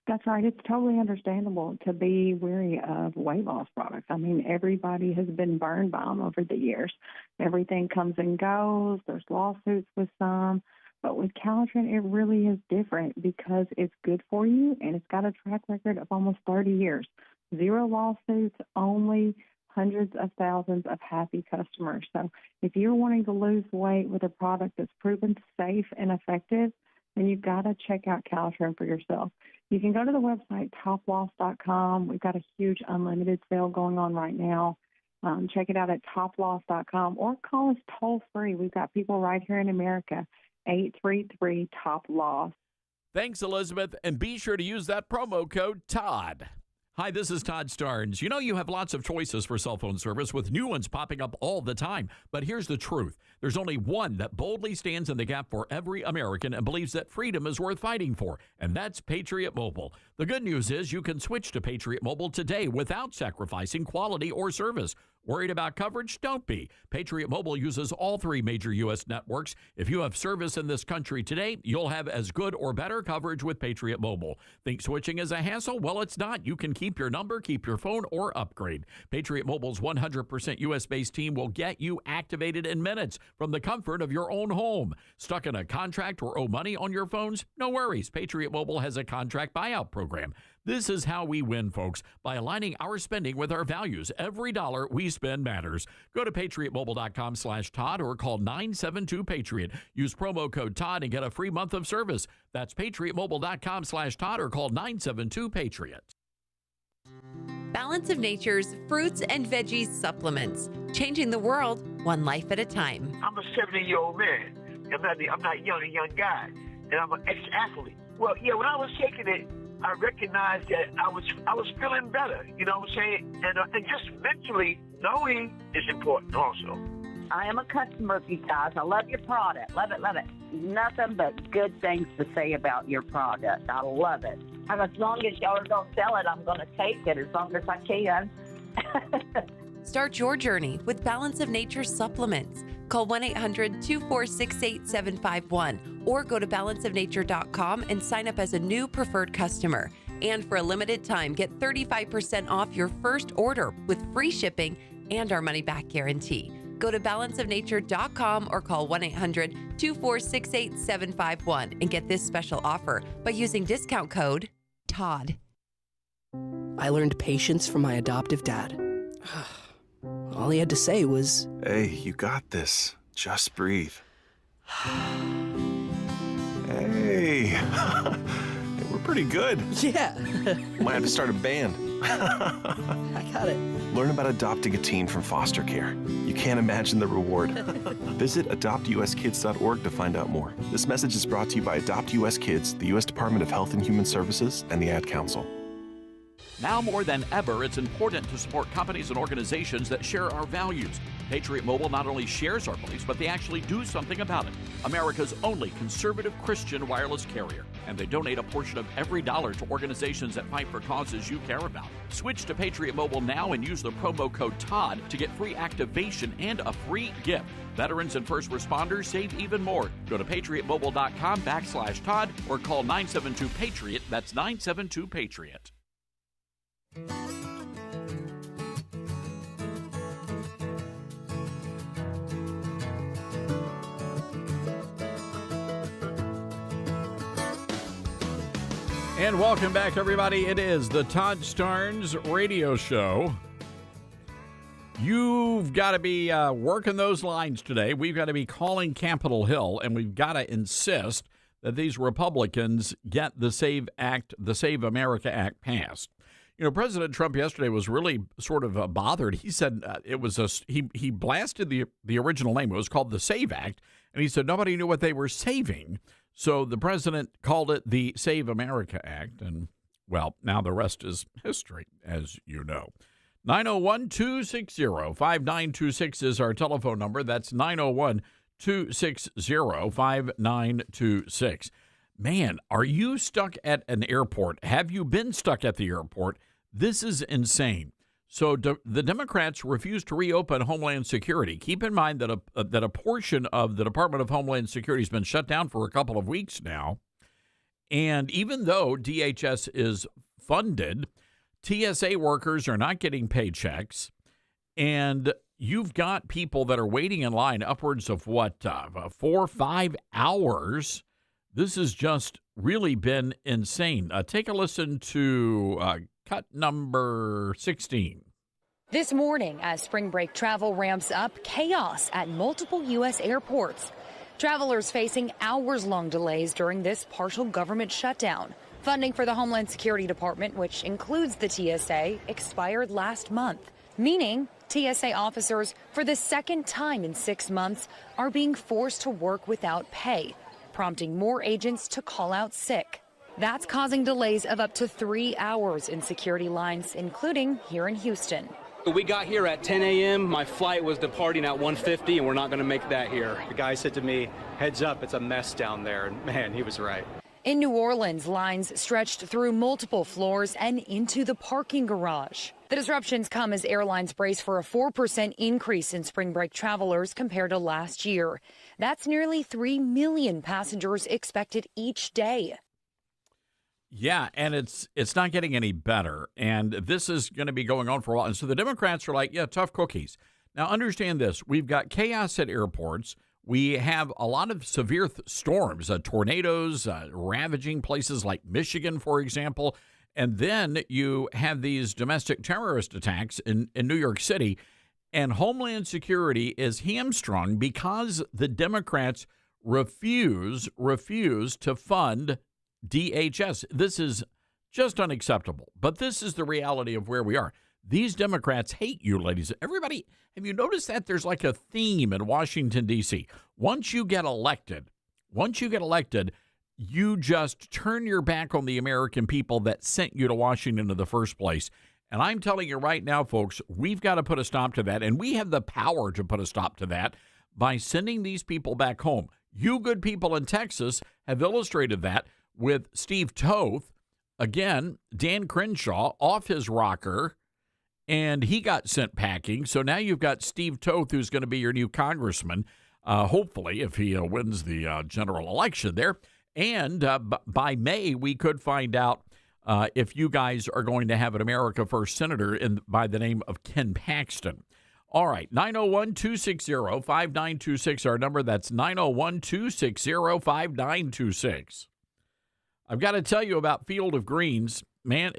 That's right. It's totally understandable to be wary of weight loss products. I mean, everybody has been burned by them over the years. Everything comes and goes. There's lawsuits with some. But with Calitrin, it really is different because it's good for you, and it's got a track record of almost 30 years. 0 lawsuits, only hundreds of thousands of happy customers. So if you're wanting to lose weight with a product that's proven safe and effective, then you've got to check out Calitrin for yourself. You can go to the website, toploss.com. We've got a huge unlimited sale going on right now. Check it out at toploss.com or call us toll-free. We've got people right here in America, 833-TOP-LOSS. Thanks, Elizabeth, and be sure to use that promo code TODD. Hi, this is Todd Starnes. You know you have lots of choices for cell phone service with new ones popping up all the time. But here's the truth. There's only one that boldly stands in the gap for every American and believes that freedom is worth fighting for, and that's Patriot Mobile. The good news is you can switch to Patriot Mobile today without sacrificing quality or service. Worried about coverage? Don't be. Patriot Mobile uses all 3 major U.S. networks. If you have service in this country today, you'll have as good or better coverage with Patriot Mobile. Think switching is a hassle? Well, it's not. You can keep your number, keep your phone, or upgrade. Patriot Mobile's 100% U.S.-based team will get you activated in minutes from the comfort of your own home. Stuck in a contract or owe money on your phones? No worries. Patriot Mobile has a contract buyout program. This is how we win, folks, by aligning our spending with our values. Every dollar we spend matters. Go to patriotmobile.com/Todd or call 972-PATRIOT. Use promo code Todd and get a free month of service. That's patriotmobile.com/Todd or call 972-PATRIOT. Balance of Nature's fruits and veggies supplements, changing the world one life at a time. I'm a 70-year-old man. I'm not a young guy, and I'm an ex-athlete. Well, yeah, when I was taking it, I recognized that I was feeling better, you know what I'm saying? And just mentally knowing is important also. I am a customer of you guys. I love your product. Love it, love it. Nothing but good things to say about your product. I love it. And as long as y'all don't sell it, I'm going to take it as long as I can. Start your journey with Balance of Nature supplements. Call 1-800-246-8751 or go to balanceofnature.com and sign up as a new preferred customer. And for a limited time, get 35% off your first order with free shipping and our money-back guarantee. Go to balanceofnature.com or call 1-800-246-8751 and get this special offer by using discount code TODD. I learned patience from my adoptive dad. All he had to say was, "Hey, you got this. Just breathe." Hey, we're pretty good. Yeah. Might have to start a band. I got it. Learn about adopting a teen from foster care. You can't imagine the reward. Visit adoptuskids.org to find out more. This message is brought to you by Adopt US Kids, the U.S. Department of Health and Human Services, and the Ad Council. Now more than ever, it's important to support companies and organizations that share our values. Patriot Mobile not only shares our beliefs, but they actually do something about it. America's only conservative Christian wireless carrier. And they donate a portion of every dollar to organizations that fight for causes you care about. Switch to Patriot Mobile now and use the promo code TODD to get free activation and a free gift. Veterans and first responders save even more. Go to patriotmobile.com/Todd or call 972-PATRIOT. That's 972-PATRIOT. And welcome back, everybody. It is the Todd Starnes radio show. You've got to be working those lines today. We've got to be calling Capitol Hill, and we've got to insist that these Republicans get the Save America Act passed. You know, President Trump yesterday was really sort of bothered. He said it was he blasted the original name. It was called the SAVE Act, and he said nobody knew what they were saving. So the president called it the Save America Act, and, well, now the rest is history, as you know. 901-260-5926 is our telephone number. That's 901-260-5926. Man, are you stuck at an airport? Have you been stuck at the airport? This is insane. So the Democrats refuse to reopen Homeland Security. Keep in mind that a portion of the Department of Homeland Security has been shut down for a couple of weeks now. And even though DHS is funded, TSA workers are not getting paychecks. And you've got people that are waiting in line upwards of 4 or 5 hours. This has just really been insane. Take a listen to cut number 16. This morning, as spring break travel ramps up, chaos at multiple U.S. airports. Travelers facing hours-long delays during this partial government shutdown. Funding for the Homeland Security Department, which includes the TSA, expired last month, meaning TSA officers, for the second time in 6 months, are being forced to work without pay, prompting more agents to call out sick. That's causing delays of up to 3 hours in security lines, including here in Houston. We got here at 10 a.m. My flight was departing at 1:50, and we're not going to make that here. The guy said to me, "Heads up, it's a mess down there." And man, he was right. In New Orleans, lines stretched through multiple floors and into the parking garage. The disruptions come as airlines brace for a 4% increase in spring break travelers compared to last year. That's nearly 3 million passengers expected each day. Yeah, and it's not getting any better, and this is going to be going on for a while. And so the Democrats are like, yeah, tough cookies. Now, understand this. We've got chaos at airports. We have a lot of severe storms, tornadoes ravaging places like Michigan, for example. And then you have these domestic terrorist attacks in New York City. And Homeland Security is hamstrung because the Democrats refuse to fund DHS. This is just unacceptable. But this is the reality of where we are. These Democrats hate you, ladies. Everybody, have you noticed that there's like a theme in Washington, D.C.? Once you get elected, you just turn your back on the American people that sent you to Washington in the first place. And I'm telling you right now, folks, we've got to put a stop to that. And we have the power to put a stop to that by sending these people back home. You good people in Texas have illustrated that with Steve Toth. Again, Dan Crenshaw off his rocker, and he got sent packing. So now you've got Steve Toth, who's going to be your new congressman, hopefully, if he wins the general election there. And by May, we could find out if you guys are going to have an America First senator by the name of Ken Paxton. All right, 901-260-5926, our number. That's 901-260-5926. I've got to tell you about Field of Greens. Man,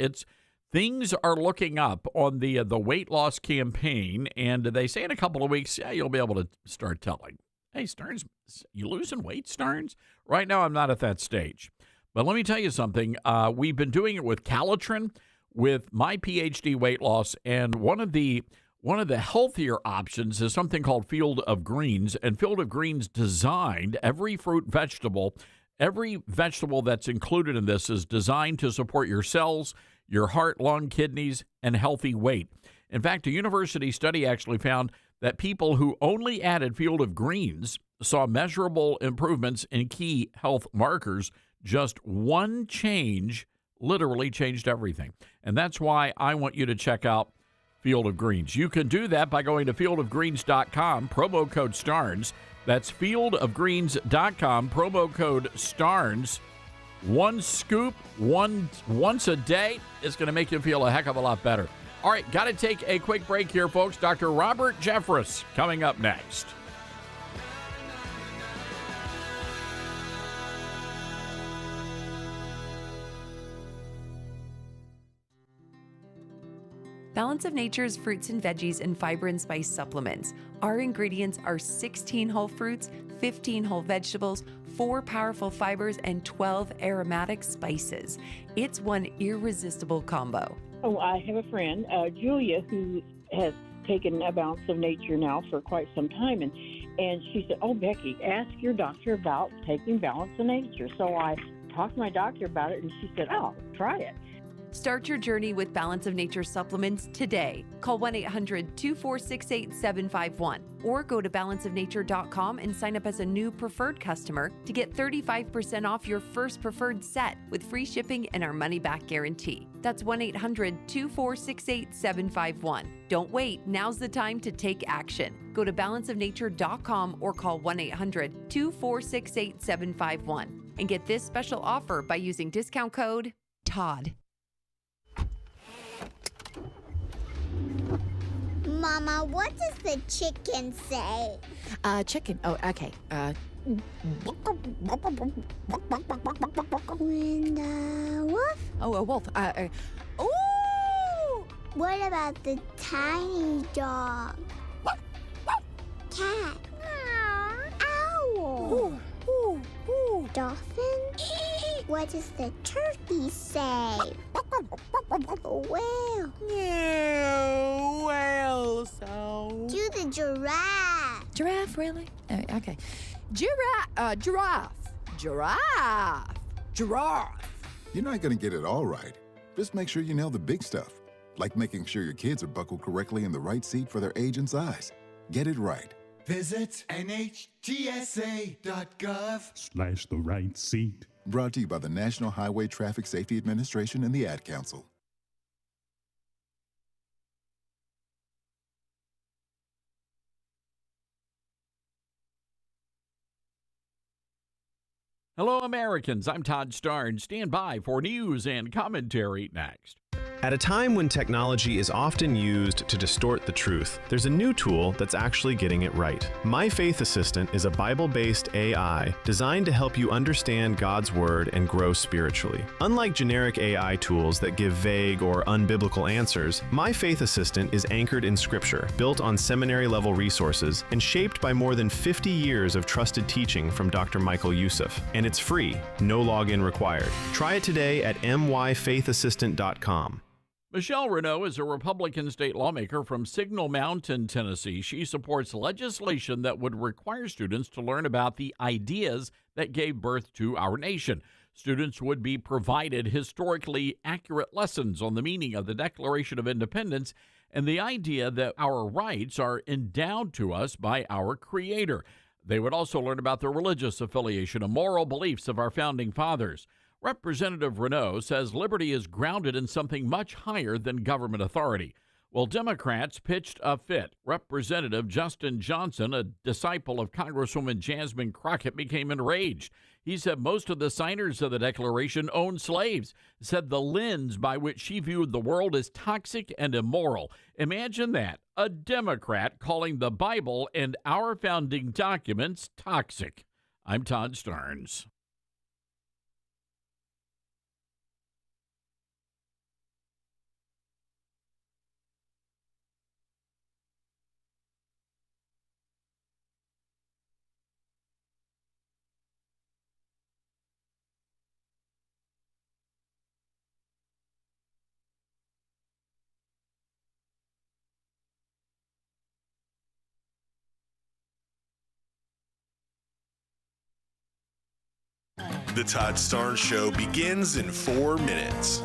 things are looking up on the weight loss campaign, and they say in a couple of weeks, you'll be able to start telling. Hey, Stearns, you losing weight, Stearns? Right now, I'm not at that stage. But let me tell you something. We've been doing it with Calitrin, with my PhD weight loss, and one of the healthier options is something called Field of Greens. And Field of Greens designed every fruit, vegetable that's included in this is designed to support your cells, your heart, lung, kidneys, and healthy weight. In fact, a university study actually found that people who only added Field of Greens saw measurable improvements in key health markers. Just one change literally changed everything. And that's why I want you to check out Field of Greens. You can do that by going to fieldofgreens.com, promo code STARNS. That's fieldofgreens.com, promo code STARNS. One scoop, once a day is going to make you feel a heck of a lot better. All right, got to take a quick break here, folks. Dr. Robert Jeffress coming up next. Balance of Nature's fruits and veggies and fiber and spice supplements. Our ingredients are 16 whole fruits, 15 whole vegetables, 4 powerful fibers, and 12 aromatic spices. It's one irresistible combo. Oh, I have a friend, Julia, who has taken a Balance of Nature now for quite some time, and she said, "Oh, Becky, ask your doctor about taking Balance of Nature." So I talked to my doctor about it, and she said, "Oh, try it." Start your journey with Balance of Nature supplements today. Call 1-800-246-8751 or go to balanceofnature.com and sign up as a new preferred customer to get 35% off your first preferred set with free shipping and our money-back guarantee. That's 1-800-246-8751. Don't wait. Now's the time to take action. Go to balanceofnature.com or call 1-800-246-8751 and get this special offer by using discount code TODD. Mama, what does the chicken say? Chicken. Oh, okay. When the wolf? Oh, a wolf. Ooh! What about the tiny dog? Cat? Owl? Dolphin? What does the turkey say? Whale? Whale sound. Do the giraffe. Giraffe, really? Okay. Giraffe. You're not going to get it all right. Just make sure you nail the big stuff, like making sure your kids are buckled correctly in the right seat for their age and size. Get it right. Visit NHTSA.gov/the right seat. Brought to you by the National Highway Traffic Safety Administration and the Ad Council. Hello, Americans. I'm Todd Starnes. Stand by for news and commentary next. At a time when technology is often used to distort the truth, there's a new tool that's actually getting it right. My Faith Assistant is a Bible-based AI designed to help you understand God's Word and grow spiritually. Unlike generic AI tools that give vague or unbiblical answers, My Faith Assistant is anchored in Scripture, built on seminary-level resources, and shaped by more than 50 years of trusted teaching from Dr. Michael Youssef. And it's free, no login required. Try it today at myfaithassistant.com. Michelle Renault is a Republican state lawmaker from Signal Mountain, Tennessee. She supports legislation that would require students to learn about the ideas that gave birth to our nation. Students would be provided historically accurate lessons on the meaning of the Declaration of Independence and the idea that our rights are endowed to us by our Creator. They would also learn about the religious affiliation and moral beliefs of our founding fathers. Representative Renault says liberty is grounded in something much higher than government authority. Well, Democrats pitched a fit. Representative Justin Johnson, a disciple of Congresswoman Jasmine Crockett, became enraged. He said most of the signers of the Declaration owned slaves, said the lens by which she viewed the world as toxic and immoral. Imagine that, a Democrat calling the Bible and our founding documents toxic. I'm Todd Starnes. The Todd Starnes Show begins in 4 minutes.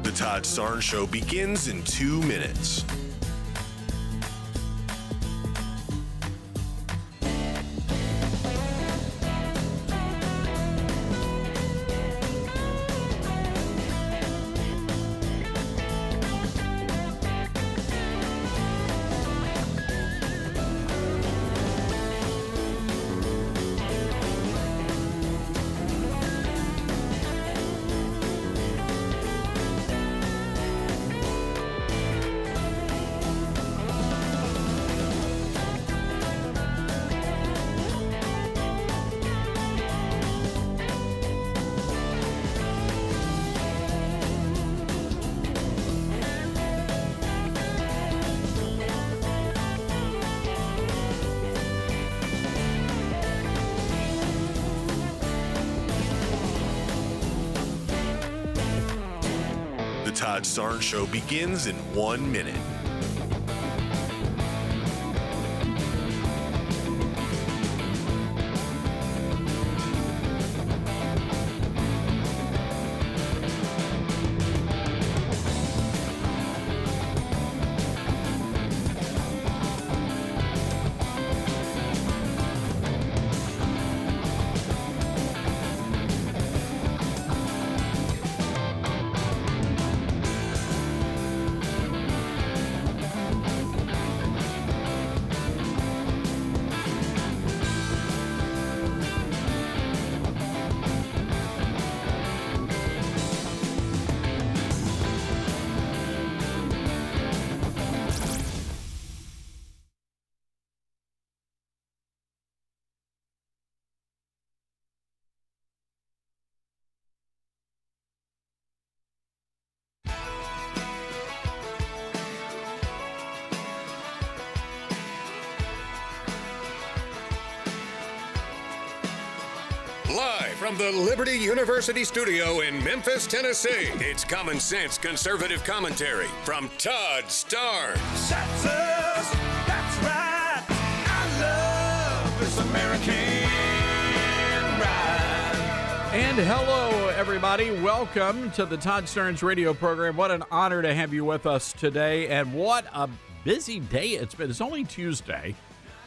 The Todd Starnes Show begins in 2 minutes. The Todd Starnes Show begins in 1 minute. Live from the Liberty University studio in Memphis, Tennessee, it's Common Sense Conservative Commentary from Todd Starnes. That's right. I love this American ride. And hello, everybody. Welcome to the Todd Starnes radio program. What an honor to have you with us today. And what a busy day it's been. It's only Tuesday.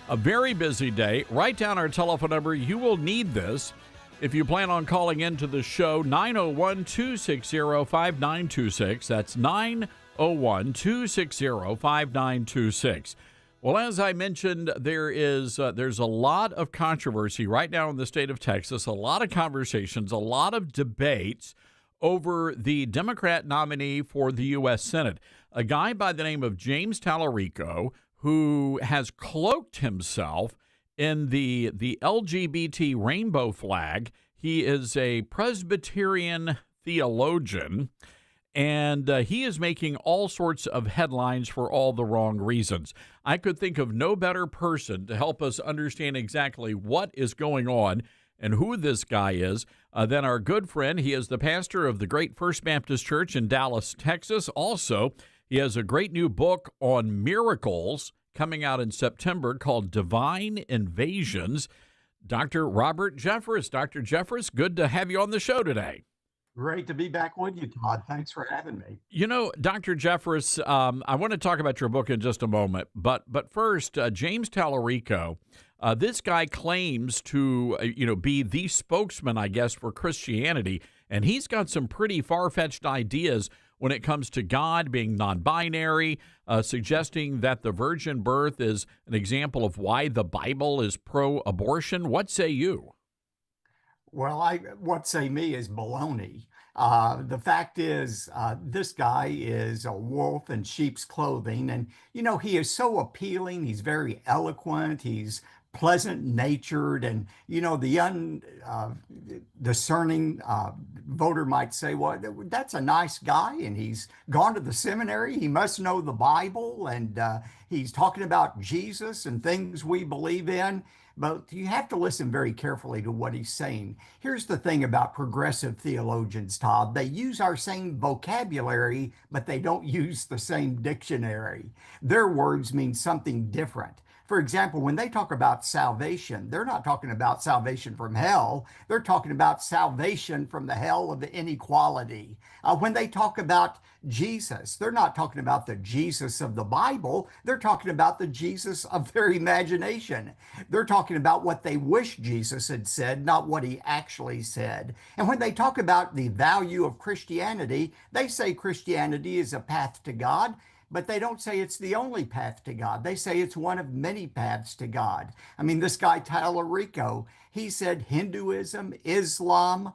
A very busy day. Write down our telephone number. You will need this if you plan on calling into the show. 901-260-5926. That's 901-260-5926. Well, as I mentioned, there's a lot of controversy right now in the state of Texas, a lot of conversations, a lot of debates over the Democrat nominee for the U.S. Senate, a guy by the name of James Tallarico, who has cloaked himself in the LGBT rainbow flag. He is a Presbyterian theologian, and he is making all sorts of headlines for all the wrong reasons. I could think of no better person to help us understand exactly what is going on and who this guy is than our good friend. He is the pastor of the Great First Baptist Church in Dallas, Texas. Also, he has a great new book on miracles coming out in September called Divine Invasions. Dr. Robert Jeffress. Dr. Jeffress, good to have you on the show today. Great to be back with you, Todd. Thanks for having me. You know, Dr. Jeffress, I want to talk about your book in just a moment, but first, James Tallarico, this guy claims to, be the spokesman, I guess, for Christianity, and he's got some pretty far-fetched ideas when it comes to God being non-binary, suggesting that the virgin birth is an example of why the Bible is pro-abortion. What say you? Well, what say me is baloney. The fact is, this guy is a wolf in sheep's clothing. And, he is so appealing. He's very eloquent. He's pleasant-natured. And, the undiscerning voter might say, well, that's a nice guy. And he's gone to the seminary. He must know the Bible. And he's talking about Jesus and things we believe in. But you have to listen very carefully to what he's saying. Here's the thing about progressive theologians, Todd. They use our same vocabulary, but they don't use the same dictionary. Their words mean something different. For example, when they talk about salvation, they're not talking about salvation from hell. They're talking about salvation from the hell of the inequality. When they talk about Jesus, they're not talking about the Jesus of the Bible. They're talking about the Jesus of their imagination. They're talking about what they wish Jesus had said, not what he actually said. And when they talk about the value of Christianity, they say Christianity is a path to God. But they don't say it's the only path to God. They say it's one of many paths to God. I mean, this guy, Tallarico, he said Hinduism, Islam,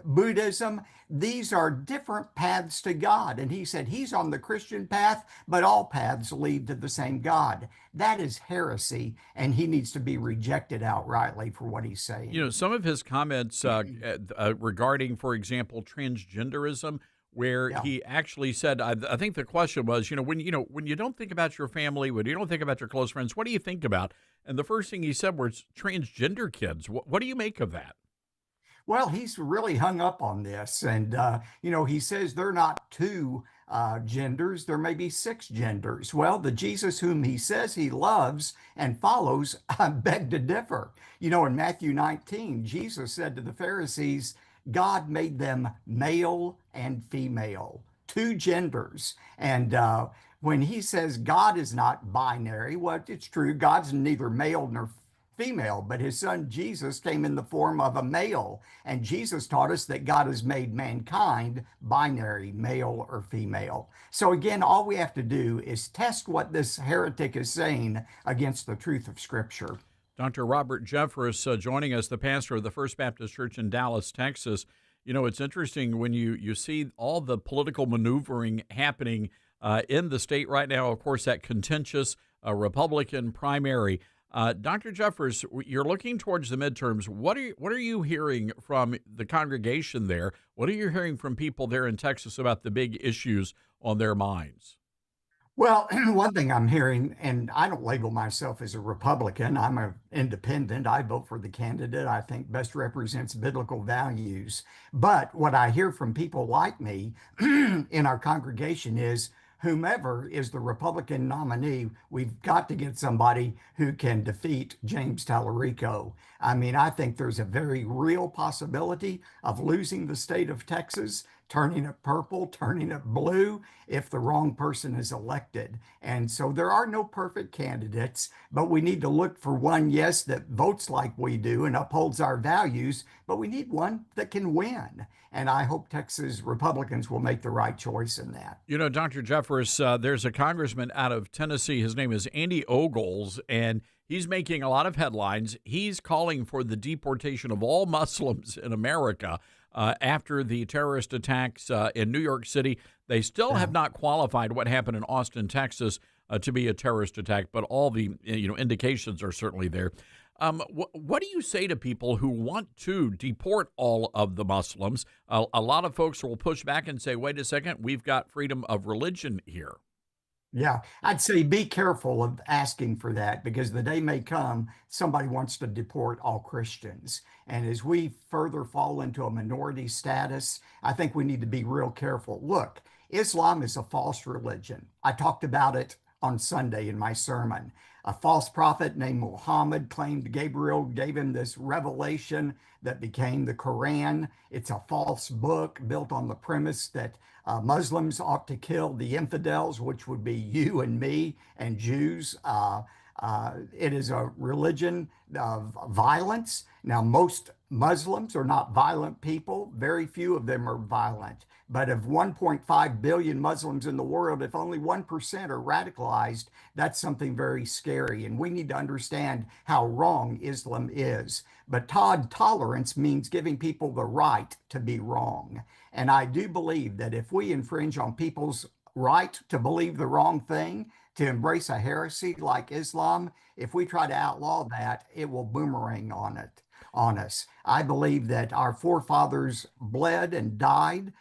Buddhism, these are different paths to God. And he said he's on the Christian path, but all paths lead to the same God. That is heresy, and he needs to be rejected outrightly for what he's saying. Some of his comments regarding, for example, transgenderism, where he actually said, I think the question was, when you don't think about your family, when you don't think about your close friends, what do you think about? And the first thing he said was transgender kids. What do you make of that? Well, he's really hung up on this. And, he says they're not two genders, there may be 6 genders. Well, the Jesus whom he says he loves and follows, I beg to differ. In Matthew 19, Jesus said to the Pharisees, God made them male and female, 2 genders. And when he says God is not binary, well, it's true. God's neither male nor female, but his son Jesus came in the form of a male. And Jesus taught us that God has made mankind binary, male or female. So again, all we have to do is test what this heretic is saying against the truth of Scripture. Dr. Robert Jeffress joining us, the pastor of the First Baptist Church in Dallas, Texas. It's interesting when you see all the political maneuvering happening in the state right now. Of course, that contentious Republican primary. Dr. Jeffress, you're looking towards the midterms. What are you hearing from the congregation there? What are you hearing from people there in Texas about the big issues on their minds? Well, one thing I'm hearing, and I don't label myself as a Republican, I'm an independent. I vote for the candidate I think best represents biblical values. But what I hear from people like me in our congregation is whomever is the Republican nominee, we've got to get somebody who can defeat James Tallarico. I mean, I think there's a very real possibility of losing the state of Texas, turning it purple, turning it blue, if the wrong person is elected. And so there are no perfect candidates, but we need to look for one, yes, that votes like we do and upholds our values, but we need one that can win. And I hope Texas Republicans will make the right choice in that. You know, Dr. Jeffress, there's a congressman out of Tennessee. His name is Andy Ogles, and he's making a lot of headlines. He's calling for the deportation of all Muslims in America after the terrorist attacks in New York City. They still have not qualified what happened in Austin, Texas, to be a terrorist attack, but all the indications are certainly there. What do you say to people who want to deport all of the Muslims? A lot of folks will push back and say, wait a second, we've got freedom of religion here. Yeah, I'd say be careful of asking for that because the day may come somebody wants to deport all Christians. And as we further fall into a minority status, I think we need to be real careful. Look, Islam is a false religion. I talked about it on Sunday in my sermon. A false prophet named Muhammad claimed Gabriel gave him this revelation that became the Quran. It's a false book built on the premise that Muslims ought to kill the infidels, which would be you and me and Jews. It is a religion of violence. Now, most Muslims are not violent people. Very few of them are violent. But of 1.5 billion Muslims in the world, if only 1% are radicalized, that's something very scary. And we need to understand how wrong Islam is. But tolerance means giving people the right to be wrong. And I do believe that if we infringe on people's right to believe the wrong thing, to embrace a heresy like Islam, if we try to outlaw that, it will boomerang on us. I believe that our forefathers bled and died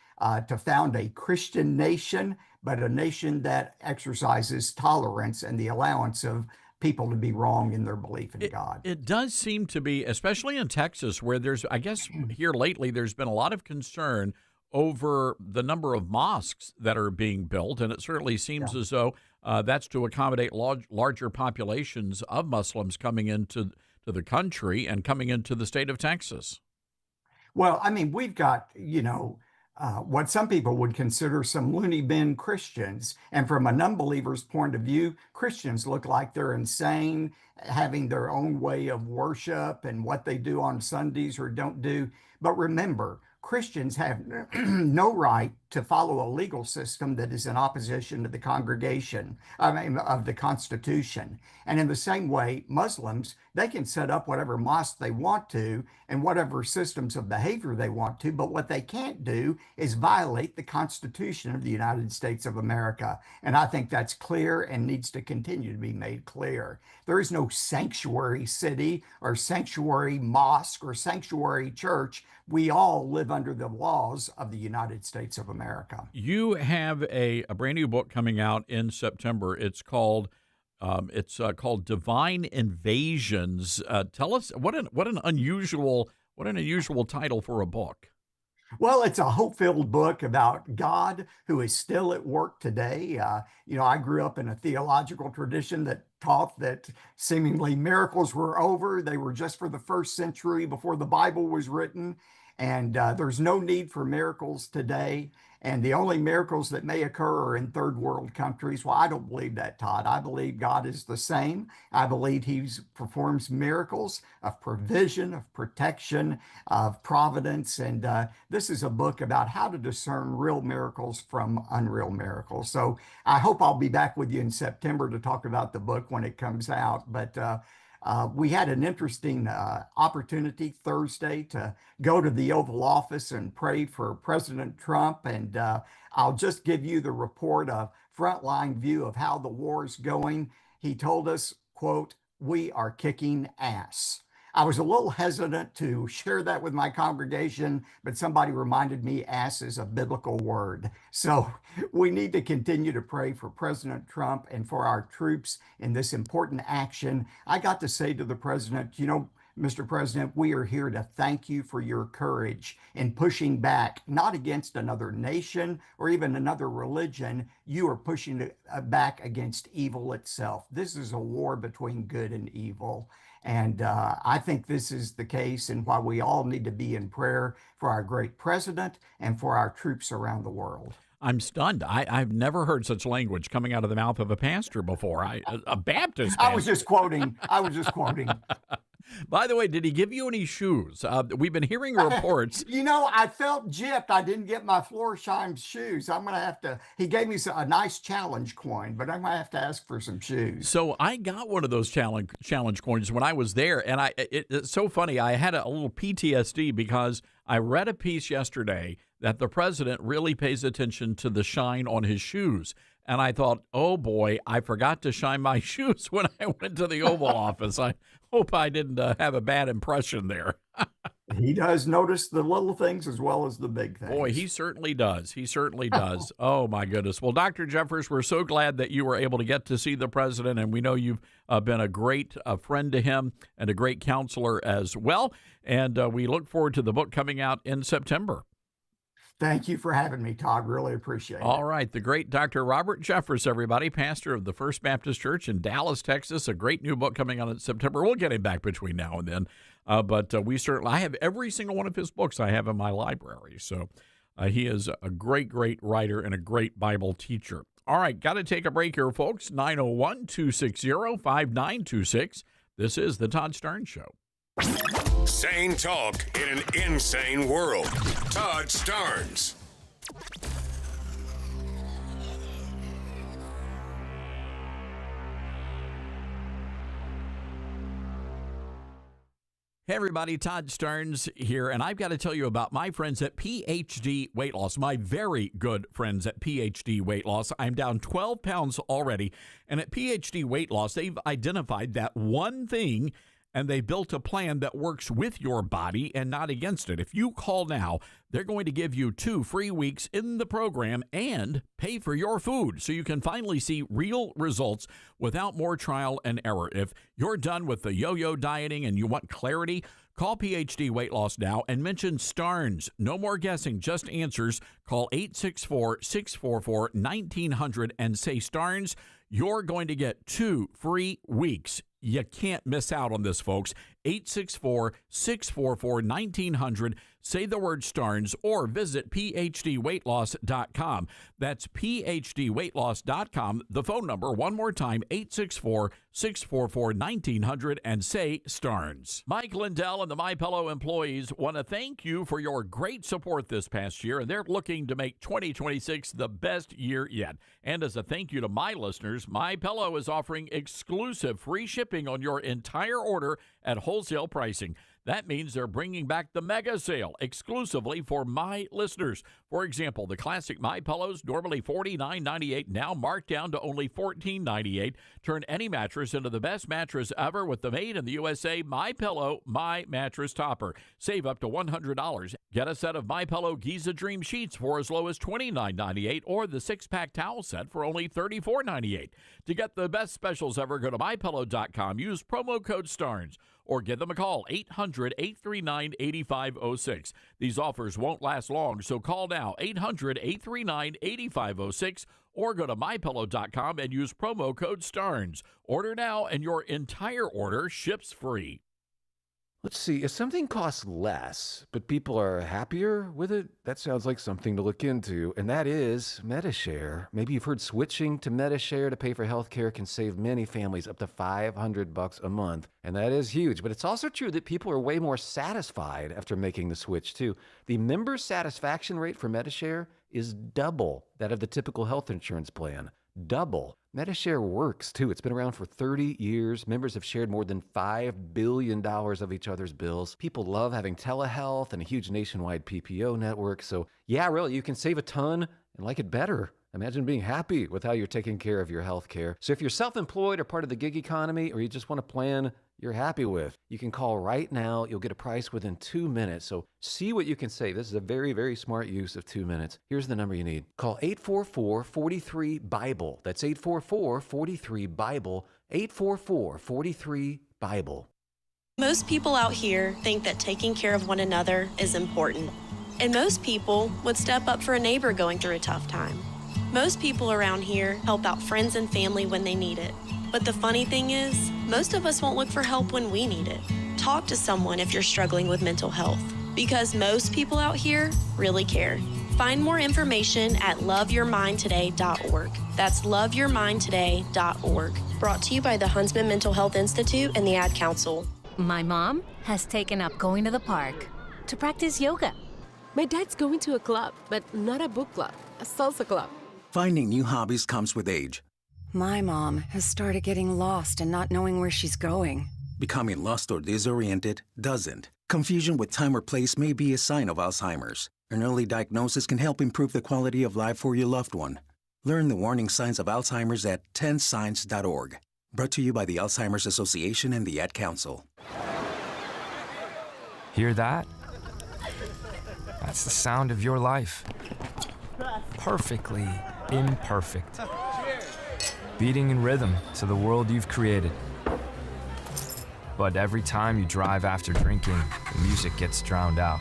to found a Christian nation, but a nation that exercises tolerance and the allowance of people to be wrong in their belief in God. It does seem to be, especially in Texas, where there's, I guess here lately, there's been a lot of concern over the number of mosques that are being built. And it certainly seems as though that's to accommodate larger populations of Muslims coming into the country and coming into the state of Texas. Well, I mean, we've got, what some people would consider some loony bin Christians. And from an unbeliever's point of view, Christians look like they're insane, having their own way of worship and what they do on Sundays or don't do. But remember, Christians have no right to follow a legal system that is in opposition to the of the Constitution. And in the same way, Muslims, they can set up whatever mosque they want to and whatever systems of behavior they want to, but what they can't do is violate the Constitution of the United States of America. And I think that's clear and needs to continue to be made clear. There is no sanctuary city or sanctuary mosque or sanctuary church. We all live under the laws of the United States of America. You have a brand new book coming out in September. It's called Divine Invasions. Tell us what an unusual title for a book. Well, it's a hope-filled book about God who is still at work today. I grew up in a theological tradition that taught that seemingly miracles were over. They were just for the first century before the Bible was written. And there's no need for miracles today. And the only miracles that may occur are in third world countries. Well, I don't believe that, Todd. I believe God is the same. I believe he performs miracles of provision, of protection, of providence. And this is a book about how to discern real miracles from unreal miracles. So I hope I'll be back with you in September to talk about the book when it comes out. But we had an interesting opportunity Thursday to go to the Oval Office and pray for President Trump. And I'll just give you the report, a frontline view of how the war is going. He told us, quote, "We are kicking ass." I was a little hesitant to share that with my congregation, but somebody reminded me ass is a biblical word. So we need to continue to pray for President Trump and for our troops in this important action. I got to say to the president, Mr. President, we are here to thank you for your courage in pushing back, not against another nation or even another religion. You are pushing back against evil itself. This is a war between good and evil. And I think this is the case, and why we all need to be in prayer for our great president and for our troops around the world. I'm stunned. I've never heard such language coming out of the mouth of a pastor before. A Baptist pastor. I was just quoting. By the way, did he give you any shoes? We've been hearing reports. I felt gypped. I didn't get my Florsheim shoes. I'm going to have to, he gave me a nice challenge coin, but I'm going to have to ask for some shoes. So I got one of those challenge coins when I was there. And it's so funny. I had a little PTSD because I read a piece yesterday that the president really pays attention to the shine on his shoes. And I thought, oh boy, I forgot to shine my shoes when I went to the Oval Office. I hope I didn't have a bad impression there. He does notice the little things as well as the big things. Boy, he certainly does. He certainly does. Oh, my goodness. Well, Dr. Jeffress, we're so glad that you were able to get to see the president, and we know you've been a great friend to him and a great counselor as well. And we look forward to the book coming out in September. Thank you for having me, Todd. Really appreciate it. All right. The great Dr. Robert Jeffress, everybody, pastor of the First Baptist Church in Dallas, Texas. A great new book coming out in September. We'll get him back between now and then. But we certainly, I have every single one of his books I have in my library. So he is a great, great writer and a great Bible teacher. All right. Got to take a break here, folks. 901-260-5926. This is The Todd Starnes Show. Sane talk in an insane world. Todd Starnes. Hey everybody, Todd Starnes here, and I've got to tell you about my friends at PhD Weight Loss, my very good friends at PhD Weight Loss. I'm down 12 pounds already, and at PhD Weight Loss, they've identified that one thing, and they built a plan that works with your body and not against it. If you call now, they're going to give you 2 free weeks in the program and pay for your food so you can finally see real results without more trial and error. If you're done with the yo-yo dieting and you want clarity, call PhD Weight Loss now and mention Starnes. No more guessing, just answers. Call 864-644-1900 and say Starnes. You're going to get 2 free weeks. You can't miss out on this, folks. 864-644-1900. Say the word Starnes or visit phdweightloss.com. That's phdweightloss.com. The phone number, one more time, 864-644-1900, and say Starnes. Mike Lindell and the MyPillow employees want to thank you for your great support this past year, and they're looking to make 2026 the best year yet. And as a thank you to my listeners, MyPillow is offering exclusive free shipping on your entire order at wholesale pricing. That means they're bringing back the mega sale exclusively for my listeners. For example, the classic My Pillows, normally $49.98, now marked down to only $14.98. Turn any mattress into the best mattress ever with the made in the USA My Pillow My Mattress Topper. Save up to $100. Get a set of My Pillow Giza Dream Sheets for as low as $29.98 or the 6-pack towel set for only $34.98. To get the best specials ever, go to MyPillow.com. Use promo code STARNS or give them a call, 800-839-8506. These offers won't last long, so call now, 800-839-8506, or go to MyPillow.com and use promo code STARNS. Order now, and your entire order ships free. Let's see, if something costs less, but people are happier with it, that sounds like something to look into, and that is Medi-Share. Maybe you've heard switching to Medi-Share to pay for healthcare can save many families up to $500 a month, and that is huge. But it's also true that people are way more satisfied after making the switch, too. The member satisfaction rate for Medi-Share is double that of the typical health insurance plan. Double. Medi-Share works, too. It's been around for 30 years. Members have shared more than $5 billion of each other's bills. People love having telehealth and a huge nationwide PPO network. So, yeah, really, you can save a ton and like it better Imagine being happy with how you're taking care of your health care. So if you're self-employed or part of the gig economy, or you just want a plan you're happy with, you can call right now. You'll get a price within 2 minutes. So see what you can save. This is a very, very smart use of 2 minutes. Here's the number you need. Call 844-43-BIBLE. That's 844-43-BIBLE. 844-43-BIBLE. Most people out here think that taking care of one another is important. And most people would step up for a neighbor going through a tough time. Most people around here help out friends and family when they need it. But the funny thing is, most of us won't look for help when we need it. Talk to someone if you're struggling with mental health, because most people out here really care. Find more information at loveyourmindtoday.org. That's loveyourmindtoday.org. Brought to you by the Huntsman Mental Health Institute and the Ad Council. My mom has taken up going to the park to practice yoga. My dad's going to a club, but not a book club, a salsa club. Finding new hobbies comes with age. My mom has started getting lost and not knowing where she's going. Becoming lost or disoriented doesn't. Confusion with time or place may be a sign of Alzheimer's. An early diagnosis can help improve the quality of life for your loved one. Learn the warning signs of Alzheimer's at 10signs.org. Brought to you by the Alzheimer's Association and the Ad Council. Hear that? That's the sound of your life. Perfectly imperfect. Beating in rhythm to the world you've created. But every time you drive after drinking, the music gets drowned out.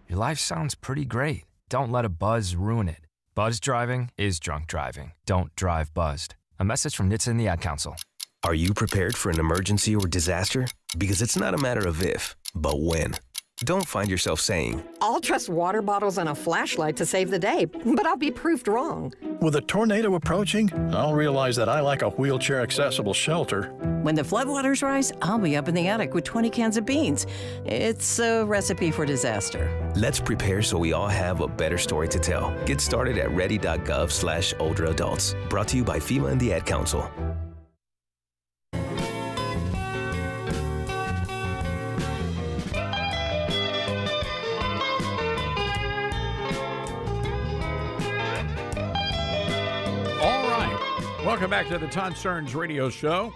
Your life sounds pretty great. Don't let a buzz ruin it. Buzz driving is drunk driving. Don't drive buzzed. A message from NHTSA and the Ad Council. Are you prepared for an emergency or disaster? Because it's not a matter of if, but when. Don't find yourself saying, I'll trust water bottles and a flashlight to save the day, but I'll be proved wrong. With a tornado approaching, I'll realize that I lack a wheelchair-accessible shelter. When the floodwaters rise, I'll be up in the attic with 20 cans of beans. It's a recipe for disaster. Let's prepare so we all have a better story to tell. Get started at ready.gov/older adults. Brought to you by FEMA and the Ad Council. Welcome back to the Todd Stearns Radio Show.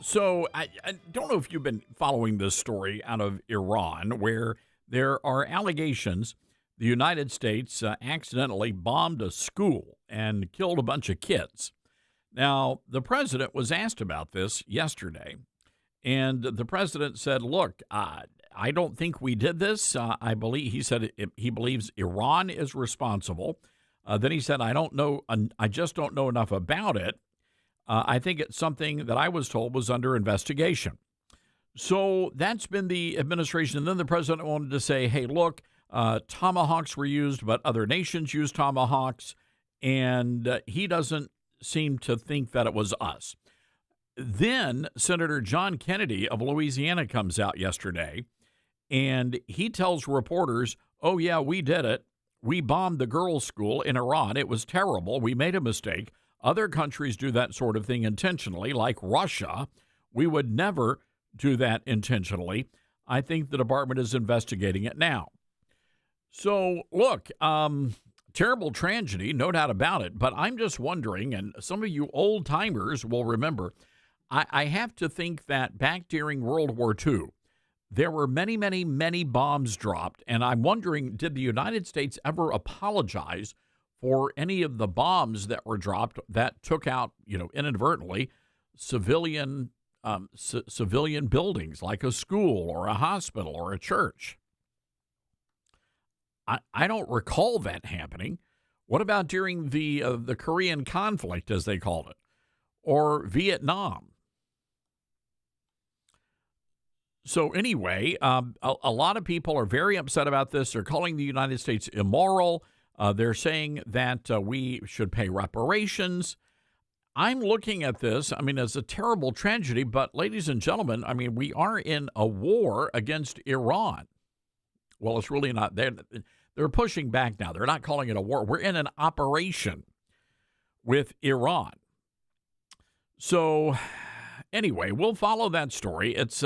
So I don't know if you've been following this story out of Iran, where there are allegations the United States accidentally bombed a school and killed a bunch of kids. Now, the president was asked about this yesterday, and the president said, look, I don't think we did this. He said he believes Iran is responsible. Then he said, I don't know. I just don't know enough about it. I think it's something that I was told was under investigation. So that's been the administration. And then the president wanted to say, hey, look, tomahawks were used, but other nations used tomahawks. And he doesn't seem to think that it was us. Then Senator John Kennedy of Louisiana comes out yesterday, and he tells reporters, oh, yeah, we did it. We bombed the girls' school in Iran. It was terrible. We made a mistake. Other countries do that sort of thing intentionally, like Russia. We would never do that intentionally. I think the department is investigating it now. So, look, terrible tragedy, no doubt about it. But I'm just wondering, and some of you old-timers will remember, I have to think that back during World War II, there were many, many, many bombs dropped, and I'm wondering, did the United States ever apologize for any of the bombs that were dropped that took out, inadvertently, civilian buildings like a school or a hospital or a church? I don't recall that happening. What about during the Korean conflict, as they called it, or Vietnam? So anyway, a lot of people are very upset about this. They're calling the United States immoral. They're saying that we should pay reparations. I'm looking at this, as a terrible tragedy, but ladies and gentlemen, we are in a war against Iran. Well, it's really not. They're pushing back now. They're not calling it a war. We're in an operation with Iran. So anyway, we'll follow that story. It's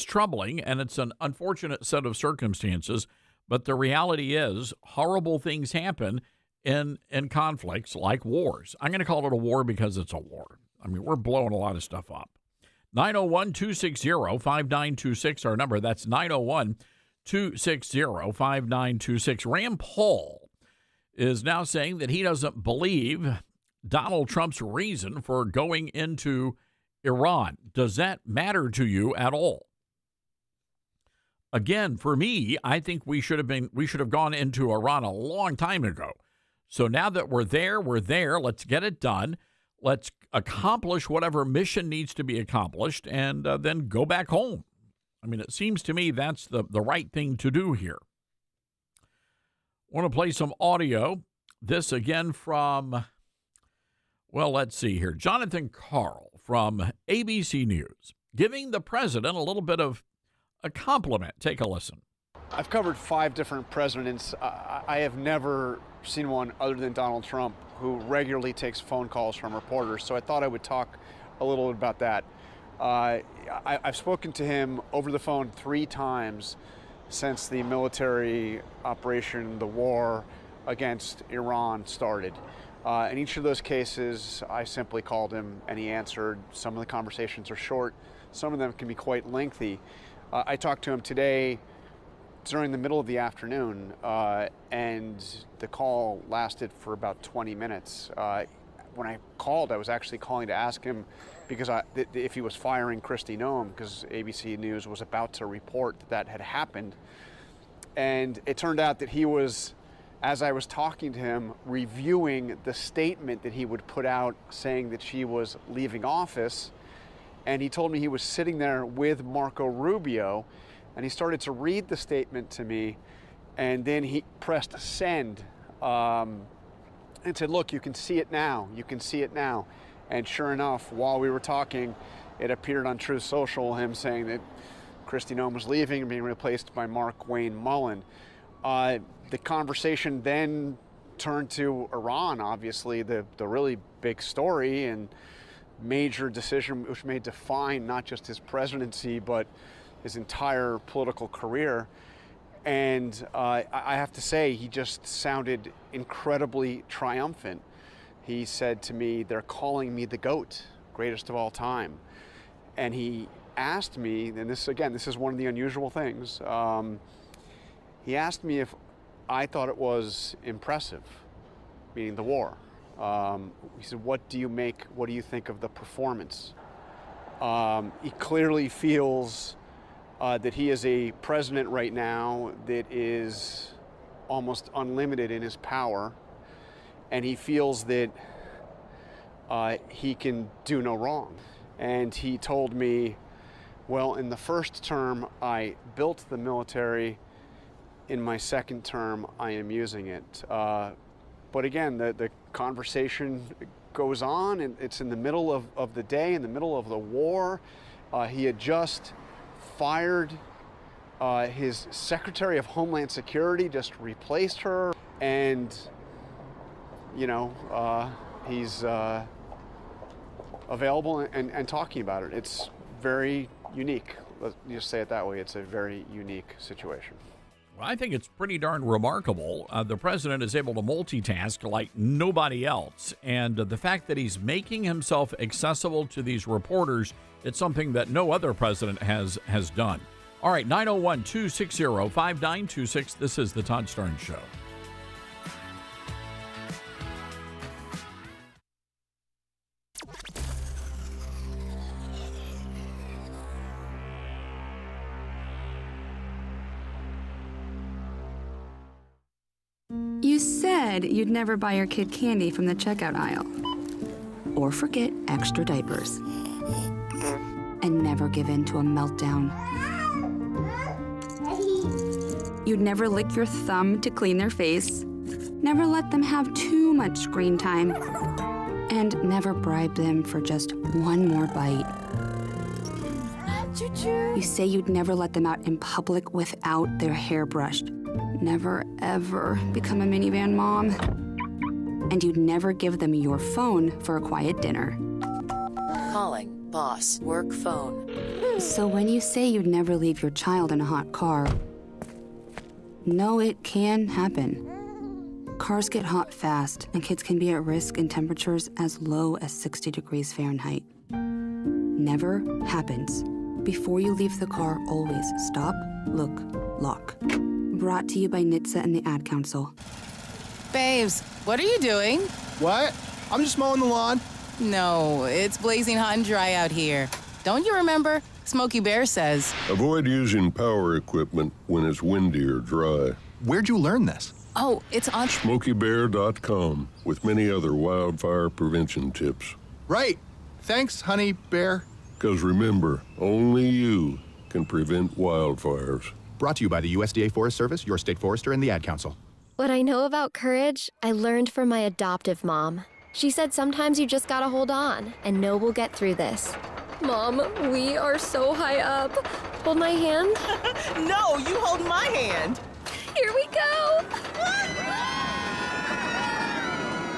troubling, and it's an unfortunate set of circumstances, But the reality is horrible things happen in conflicts like wars. I'm going to call it a war because it's a war. I mean, we're blowing a lot of stuff up. 901-260-5926, our number. That's 901-260-5926. Rand Paul is now saying that he doesn't believe Donald Trump's reason for going into Iran. Does that matter to you at all? Again, for me, I think we should have gone into Iran a long time ago. So now that we're there. Let's get it done. Let's accomplish whatever mission needs to be accomplished and then go back home. I mean, it seems to me that's the right thing to do here. Want to play some audio. This again from, well, let's see here. Jonathan Karl from ABC News giving the president a little bit of a compliment. Take a listen. I've covered 5 different presidents. I have never seen one other than Donald Trump who regularly takes phone calls from reporters. So I thought I would talk a little bit about that. I've spoken to him over the phone 3 times since the military operation, the war against Iran started. In each of those cases, I simply called him and he answered. Some of the conversations are short. Some of them can be quite lengthy. I talked to him today during the middle of the afternoon, and the call lasted for about 20 minutes. When I called, I was actually calling to ask him because if he was firing Kristi Noem, because ABC News was about to report that had happened. And it turned out that he was, as I was talking to him, reviewing the statement that he would put out saying that she was leaving office. And he told me he was sitting there with Marco Rubio, and he started to read the statement to me, and then he pressed send and said, look, you can see it now. You can see it now. And sure enough, while we were talking, it appeared on Truth Social, him saying that Kristi Noem was leaving and being replaced by Mark Wayne Mullen. The conversation then turned to Iran, obviously, the really big story and major decision which may define not just his presidency, but his entire political career. And I have to say, he just sounded incredibly triumphant. He said to me, they're calling me the GOAT, greatest of all time. And he asked me, and this is one of the unusual things, he asked me if I thought it was impressive, meaning the war. He said, what do you think of the performance? He clearly feels that he is a president right now that is almost unlimited in his power, and he feels that he can do no wrong. And he told me, well, in the first term, I built the military. In my second term, I am using it. But again, the conversation goes on, and it's in the middle of the day, in the middle of the war. He had just fired his Secretary of Homeland Security, just replaced her, and he's available and talking about it. It's very unique. Let's just say it that way. It's a very unique situation. Well, I think it's pretty darn remarkable. The president is able to multitask like nobody else. And the fact that he's making himself accessible to these reporters, it's something that no other president has done. All right, 901-260-5926. This is the Todd Starnes Show. You said you'd never buy your kid candy from the checkout aisle. Or forget extra diapers. And never give in to a meltdown. You'd never lick your thumb to clean their face. Never let them have too much screen time. And never bribe them for just one more bite. You say you'd never let them out in public without their hair brushed. Never, ever become a minivan mom. And you'd never give them your phone for a quiet dinner. Calling boss work phone. So when you say you'd never leave your child in a hot car, No, it can happen. Cars get hot fast, and kids can be at risk in temperatures as low as 60 degrees Fahrenheit. Never happens. Before you leave the car, always stop, look, lock. Brought to you by NHTSA and the Ad Council. Babes, what are you doing? What? I'm just mowing the lawn. No, it's blazing hot and dry out here. Don't you remember? Smokey Bear says. Avoid using power equipment when it's windy or dry. Where'd you learn this? Oh, it's on SmokeyBear.com with many other wildfire prevention tips. Right. Thanks, honey bear. Because remember, only you can prevent wildfires. Brought to you by the USDA Forest Service, your state forester, and the Ad Council. What I know about courage, I learned from my adoptive mom. She said sometimes you just gotta hold on and know we'll get through this. Mom, we are so high up. Hold my hand. No, you hold my hand. Here we go.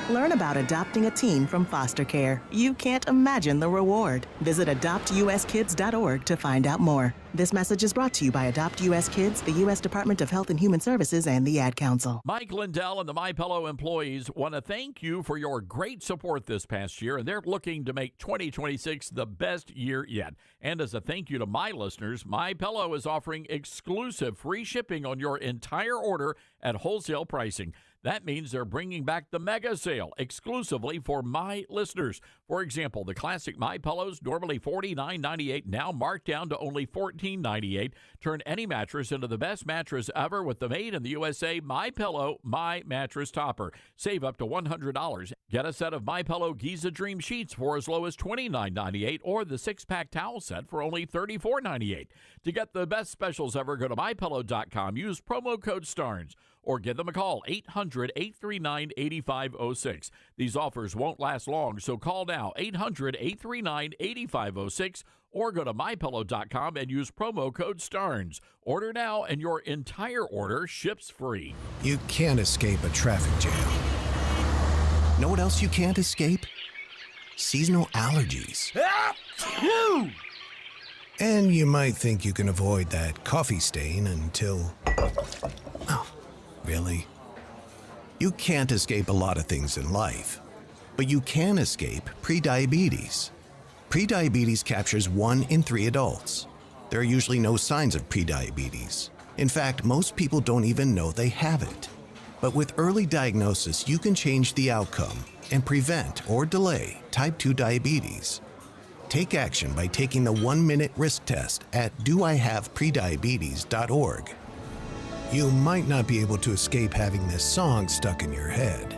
Learn about adopting a teen from foster care. You can't imagine the reward. Visit adoptuskids.org to find out more. This message is brought to you by Adopt U.S. Kids, the U.S. Department of Health and Human Services, and the Ad Council. Mike Lindell and the MyPillow employees want to thank you for your great support this past year, and they're looking to make 2026 the best year yet. And as a thank you to my listeners, MyPillow is offering exclusive free shipping on your entire order at wholesale pricing. That means they're bringing back the mega sale exclusively for my listeners. For example, the classic My Pillows, normally $49.98, now marked down to only $14.98. Turn any mattress into the best mattress ever with the made in the USA My Pillow My Mattress Topper. Save up to $100. Get a set of My Pillow Giza Dream Sheets for as low as $29.98 or the 6-pack towel set for only $34.98. To get the best specials ever, go to MyPillow.com. Use promo code STARNS. Or give them a call, 800-839-8506. These offers won't last long, so call now, 800-839-8506, or go to MyPillow.com and use promo code STARNS. Order now, and your entire order ships free. You can't escape a traffic jam. Know what else you can't escape? Seasonal allergies. And you might think you can avoid that coffee stain until... Really? You can't escape a lot of things in life, but you can escape prediabetes. Prediabetes captures 1 in 3 adults. There are usually no signs of prediabetes. In fact, most people don't even know they have it. But with early diagnosis, you can change the outcome and prevent or delay type 2 diabetes. Take action by taking the 1-minute risk test at doihaveprediabetes.org. You might not be able to escape having this song stuck in your head,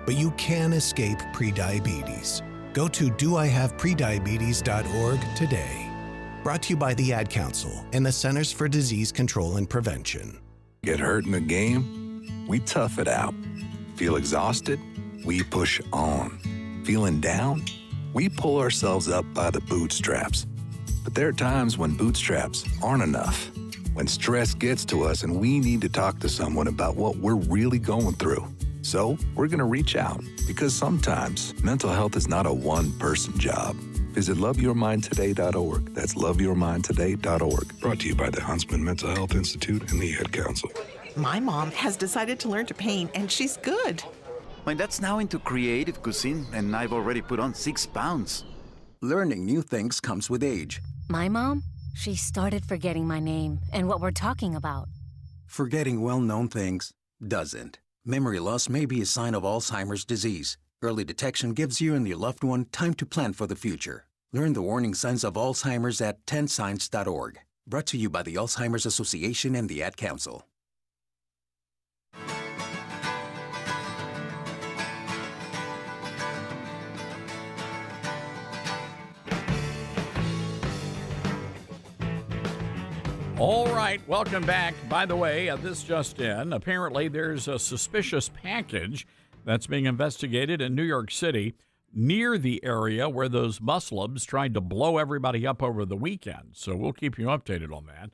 but you can escape prediabetes. Go to doihaveprediabetes.org today. Brought to you by the Ad Council and the Centers for Disease Control and Prevention. Get hurt in a game? We tough it out. Feel exhausted? We push on. Feeling down? We pull ourselves up by the bootstraps. But there are times when bootstraps aren't enough. When stress gets to us and we need to talk to someone about what we're really going through. So we're going to reach out because sometimes mental health is not a one-person job. Visit loveyourmindtoday.org. That's loveyourmindtoday.org. Brought to you by the Huntsman Mental Health Institute and the Ad Council. My mom has decided to learn to paint, and she's good. My dad's now into creative cuisine, and I've already put on 6 pounds. Learning new things comes with age. My mom? She started forgetting my name and what we're talking about. Forgetting well-known things doesn't. Memory loss may be a sign of Alzheimer's disease. Early detection gives you and your loved one time to plan for the future. Learn the warning signs of Alzheimer's at 10signs.org. Brought to you by the Alzheimer's Association and the Ad Council. All right, welcome back. By the way, this just in. Apparently, there's a suspicious package that's being investigated in New York City near the area where those Muslims tried to blow everybody up over the weekend. So we'll keep you updated on that.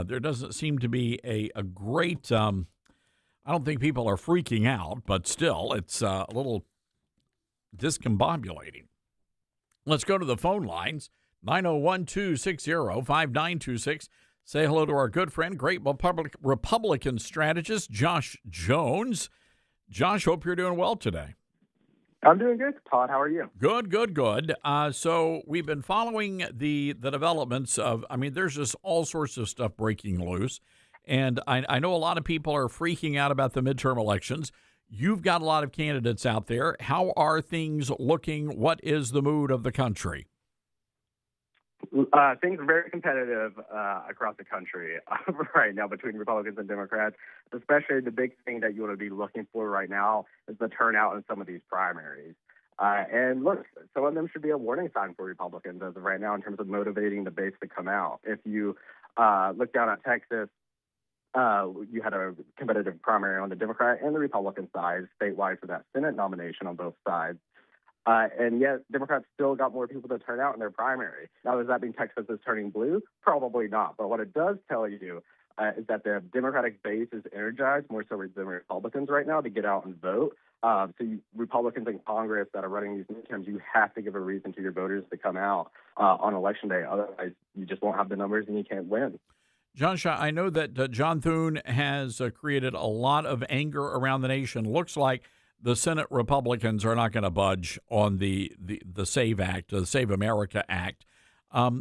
There doesn't seem to be a great, I don't think people are freaking out, but still, it's a little discombobulating. Let's go to the phone lines, 901-260-5926. Say hello to our good friend, great Republican strategist, Josh Jones. Josh, hope you're doing well today. I'm doing good, Todd. How are you? Good. So we've been following the developments of, there's just all sorts of stuff breaking loose. And I know a lot of people are freaking out about the midterm elections. You've got a lot of candidates out there. How are things looking? What is the mood of the country? Things are very competitive across the country right now between Republicans and Democrats. Especially the big thing that you want to be looking for right now is the turnout in some of these primaries. And look, some of them should be a warning sign for Republicans as of right now in terms of motivating the base to come out. If you look down at Texas, you had a competitive primary on the Democrat and the Republican side statewide for that Senate nomination on both sides. And yet, Democrats still got more people to turn out in their primary. Now, does that mean Texas is turning blue? Probably not. But what it does tell you is that the Democratic base is energized more so than Republicans right now to get out and vote. Republicans in Congress that are running these midterms, you have to give a reason to your voters to come out on Election Day. Otherwise, you just won't have the numbers and you can't win. Josh, I know that John Thune has created a lot of anger around the nation. Looks like the Senate Republicans are not going to budge on the SAVE Act, the Save America Act.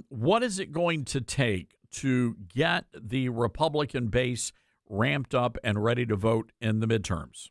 What is it going to take to get the Republican base ramped up and ready to vote in the midterms?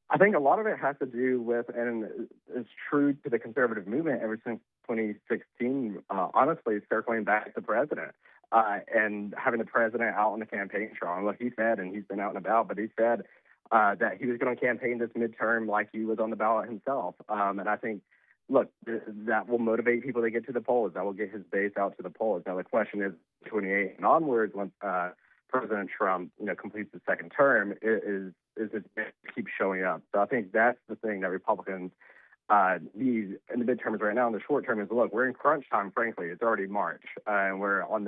I think a lot of it has to do with, and it's true to the conservative movement ever since 2016, honestly, circling back to the president and having the president out on the campaign trail. And look, he said, and he's been out and about, but he said that he was going to campaign this midterm like he was on the ballot himself. And I think, look, that will motivate people to get to the polls. That will get his base out to the polls. Now, the question is, 28 and onwards, once President Trump, completes his second term, is it keep showing up. So I think that's the thing that Republicans need in the midterms right now. In the short term is, look, we're in crunch time, frankly. It's already March, and we're on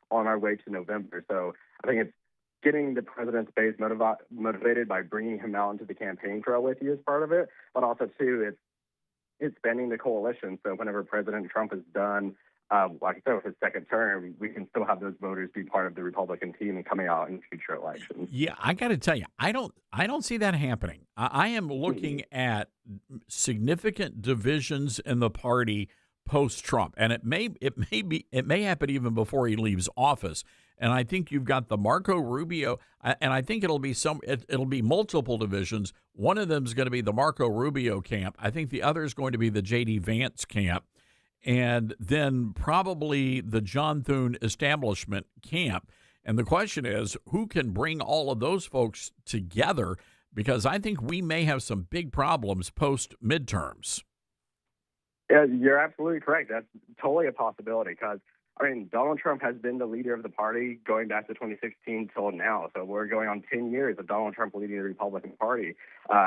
our way to November. So I think it's getting the president's base motivated by bringing him out into the campaign trail with you is part of it. But also, too, it's spending the coalition. So whenever President Trump is done, like I said, with his second term, we can still have those voters be part of the Republican team and coming out in future elections. Yeah, I got to tell you, I don't see that happening. I am looking at significant divisions in the party post-Trump, and it may happen even before he leaves office. And I think you've got the Marco Rubio, and I think it'll be multiple divisions. One of them is going to be the Marco Rubio camp. I think the other is going to be the J.D. Vance camp, and then probably the John Thune establishment camp. And the question is, who can bring all of those folks together? Because I think we may have some big problems post-midterms. Yeah, you're absolutely correct. That's totally a possibility because, Donald Trump has been the leader of the party going back to 2016 till now. So we're going on 10 years of Donald Trump leading the Republican Party,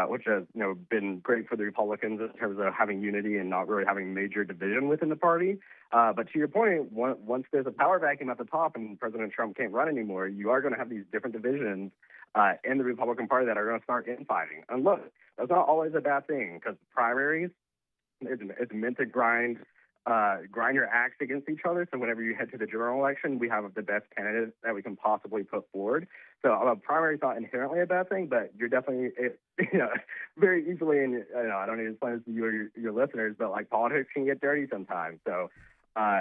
which has been great for the Republicans in terms of having unity and not really having major division within the party. But to your point, once there's a power vacuum at the top and President Trump can't run anymore, you are going to have these different divisions in the Republican Party that are going to start infighting. And look, that's not always a bad thing because primaries, it's meant to grind your axe against each other. So whenever you head to the general election, we have the best candidates that we can possibly put forward. So a primary is not inherently a bad thing, but you're definitely, very easily, and I don't need to explain this to you or your listeners, but like politics can get dirty sometimes. So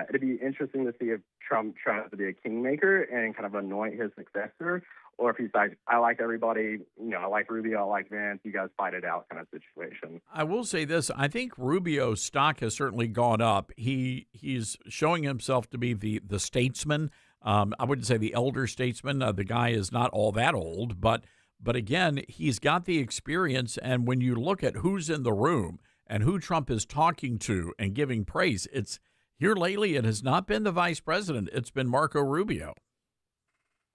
it'd be interesting to see if Trump tries to be a kingmaker and kind of anoint his successor, or if he's like, I like everybody, I like Rubio, I like Vance, you guys fight it out kind of situation. I will say this. I think Rubio's stock has certainly gone up. He's showing himself to be the statesman. I wouldn't say the elder statesman. The guy is not all that old, but again, he's got the experience. And when you look at who's in the room and who Trump is talking to and giving praise, it's here lately, it has not been the vice president. It's been Marco Rubio.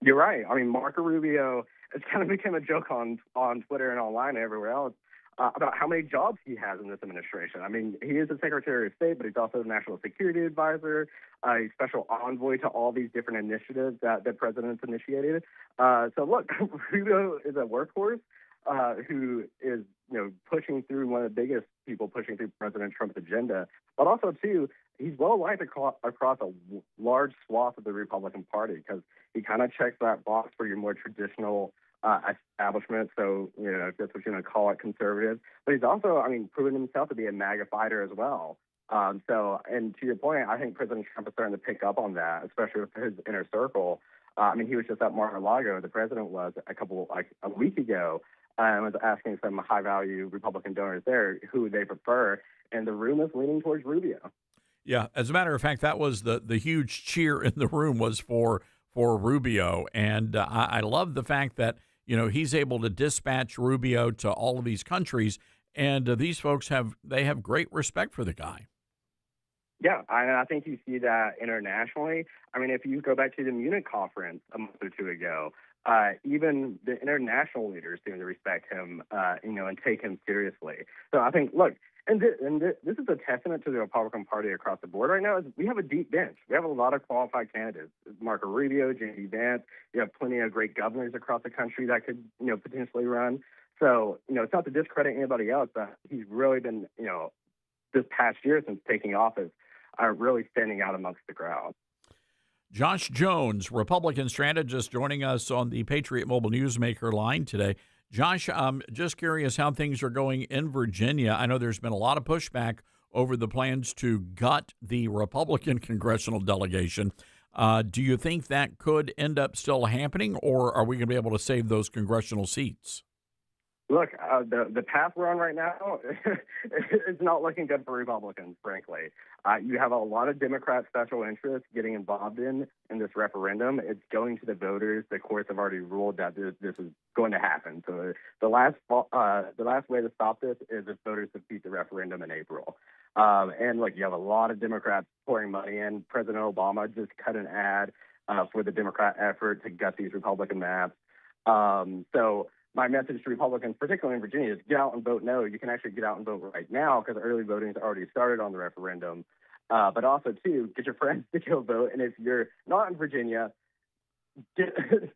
You're right. Marco Rubio has kind of become a joke on Twitter and online and everywhere else about how many jobs he has in this administration. He is the Secretary of State, but he's also the National Security Advisor, a special envoy to all these different initiatives that the president's initiated. So look, Rubio is a workhorse who is pushing through one of the biggest people pushing through President Trump's agenda, but also too, he's well liked across a large swath of the Republican Party because he kind of checks that box for your more traditional establishment. So, if that's what you want to call it, conservative. But he's also, proven himself to be a MAGA fighter as well. And to your point, I think President Trump is starting to pick up on that, especially with his inner circle. He was just at Mar-a-Lago, the president was a week ago, and was asking some high-value Republican donors there who they prefer, and the room is leaning towards Rubio. Yeah, as a matter of fact, that was the huge cheer in the room was for Rubio, and I love the fact that he's able to dispatch Rubio to all of these countries, and these folks have great respect for the guy. Yeah, I think you see that internationally. If you go back to the Munich conference a month or two ago, even the international leaders seem to respect him, and take him seriously. So I think, look, this is a testament to the Republican Party across the board right now. Is we have a deep bench. We have a lot of qualified candidates. Marco Rubio, J.D. Vance. You have plenty of great governors across the country that could, potentially run. So, it's not to discredit anybody else, but he's really been, this past year since taking office, really standing out amongst the crowd. Josh Jones, Republican strategist, joining us on the Patriot Mobile Newsmaker line today. Josh, I'm just curious how things are going in Virginia. I know there's been a lot of pushback over the plans to gut the Republican congressional delegation. Do you think that could end up still happening, or are we going to be able to save those congressional seats? Look, the path we're on right now is not looking good for Republicans, frankly. You have a lot of Democrat special interests getting involved in this referendum. It's going to the voters. The courts have already ruled that this is going to happen. So the last way to stop this is if voters defeat the referendum in April. And look, you have a lot of Democrats pouring money in. President Obama just cut an ad for the Democrat effort to gut these Republican maps. So my message to Republicans, particularly in Virginia, is get out and vote no. You can actually get out and vote right now because early voting has already started on the referendum. But also, too, get your friends to go vote. And if you're not in Virginia, send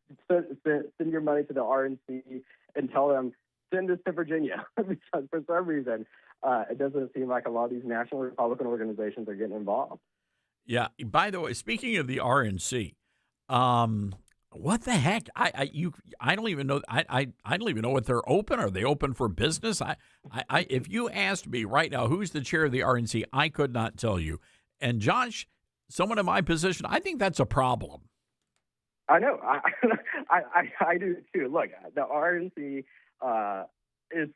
your money to the RNC and tell them, send this to Virginia. Because for some reason, it doesn't seem like a lot of these national Republican organizations are getting involved. Yeah. By the way, speaking of the RNC, what the heck? I don't even know. I don't even know what they're open. Are they open for business? If you asked me right now, who's the chair of the RNC, I could not tell you. And Josh, someone in my position, I think that's a problem. I know. I do too. Look, the RNC is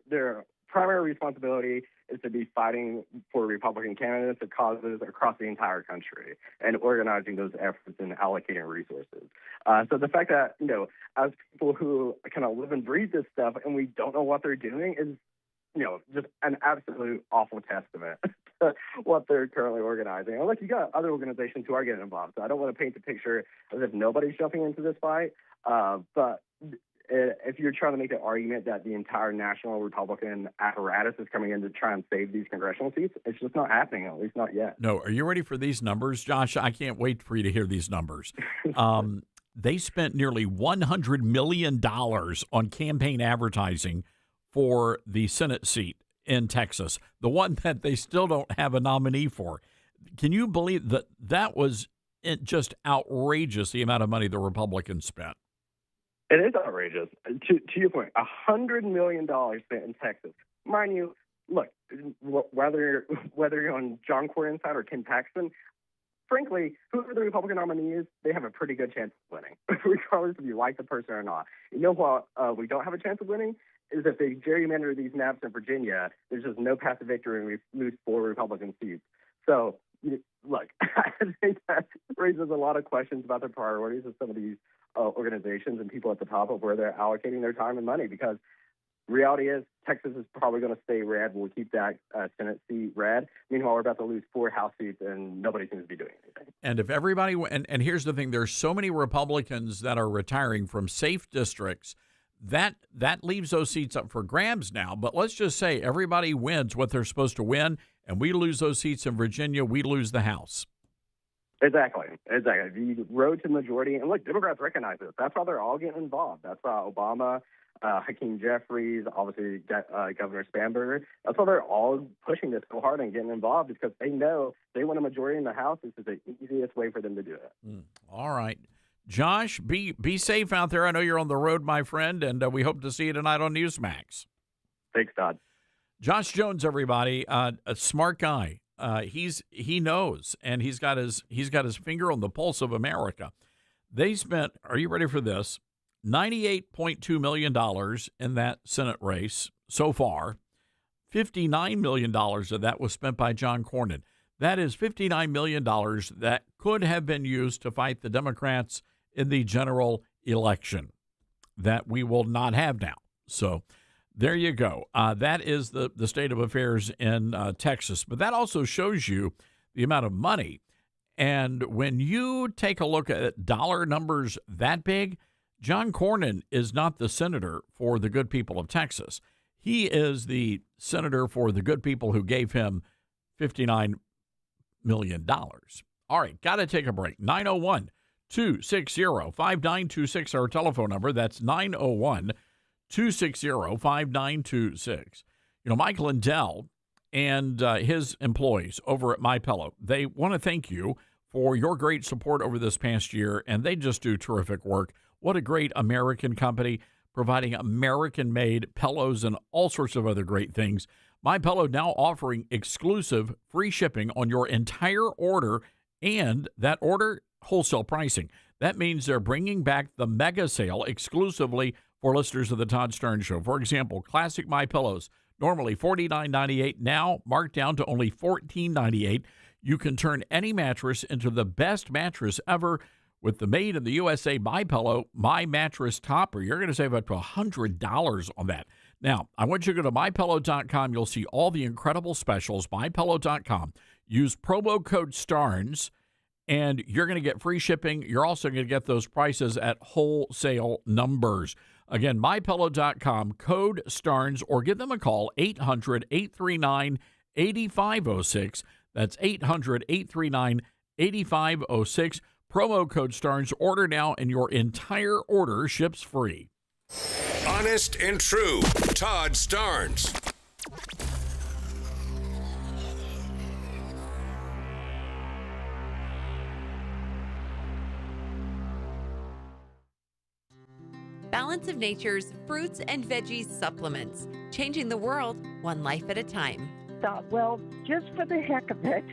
their primary responsibility is to be fighting for Republican candidates and causes across the entire country and organizing those efforts and allocating resources. So the fact that, as people who kind of live and breathe this stuff and we don't know what they're doing is, just an absolute awful testament to what they're currently organizing. And look, you got other organizations who are getting involved. So I don't want to paint the picture as if nobody's jumping into this fight. But if you're trying to make the argument that the entire national Republican apparatus is coming in to try and save these congressional seats, it's just not happening, at least not yet. No. Are you ready for these numbers, Josh? I can't wait for you to hear these numbers. They spent nearly $100 million on campaign advertising for the Senate seat in Texas, the one that they still don't have a nominee for. Can you believe that that was just outrageous, the amount of money the Republicans spent? It is outrageous. To your point, $100 million spent in Texas. Mind you, look, whether you're on John Cornyn's side or Ken Paxton, frankly, whoever the Republican nominee is, they have a pretty good chance of winning, regardless if you like the person or not. You know what we don't have a chance of winning is if they gerrymander these maps in Virginia, there's just no path to victory and we lose 4 Republican seats. So, look, I think that raises a lot of questions about the priorities of some of these organizations and people at the top of where they're allocating their time and money, because reality is Texas is probably going to stay red. We'll keep that Senate seat red. Meanwhile, we're about to lose 4 House seats and nobody seems to be doing anything. And if everybody, and here's the thing, there's so many Republicans that are retiring from safe districts that leaves those seats up for grabs now. But let's just say everybody wins what they're supposed to win, and we lose those seats in Virginia, we lose the House. Exactly. The road to majority, and look, Democrats recognize this. That's why they're all getting involved. That's why Obama Hakeem Jeffries, obviously Governor Spanberger. That's why they're all pushing this so hard and getting involved, because they know they want a majority in the House. This is the easiest way for them to do it. All right. Josh, be safe out there. I know you're on the road, my friend, and we hope to see you tonight on Newsmax. Thanks, Todd. Josh Jones, everybody, a smart guy. He knows, and he's got his finger on the pulse of America. They spent, are you ready for this, $98.2 million in that Senate race so far. $59 million of that was spent by John Cornyn. That is $59 million that could have been used to fight the Democrats in the general election that we will not have now. So there you go. That is the state of affairs in Texas. But that also shows you the amount of money. And when you take a look at dollar numbers that big, John Cornyn is not the senator for the good people of Texas. He is the senator for the good people who gave him $59 million. All right, got to take a break. 901-260-5926, our telephone number. That's 901-260-5926. Mike Lindell and his employees over at MyPillow, they want to thank you for your great support over this past year, and they just do terrific work. What a great American company, providing American-made pillows and all sorts of other great things. MyPillow now offering exclusive free shipping on your entire order, and that order, wholesale pricing. That means they're bringing back the mega sale exclusively for listeners of the Todd Stern Show. For example, classic MyPillows, normally $49.98, now marked down to only $14.98. You can turn any mattress into the best mattress ever with the made in the USA MyPillow My Mattress Topper. You're going to save up to $100 on that. Now, I want you to go to MyPillow.com. You'll see all the incredible specials. MyPillow.com. Use promo code STARNS, and you're going to get free shipping. You're also going to get those prices at wholesale numbers. Again, MyPillow.com, code STARNS, or give them a call, 800-839-8506. That's 800-839-8506. Promo code STARNS. Order now, and your entire order ships free. Honest and true. Todd Starnes. Balance of Nature's fruits and veggies supplements. Changing the world, one life at a time. Thought, well, just for the heck of it,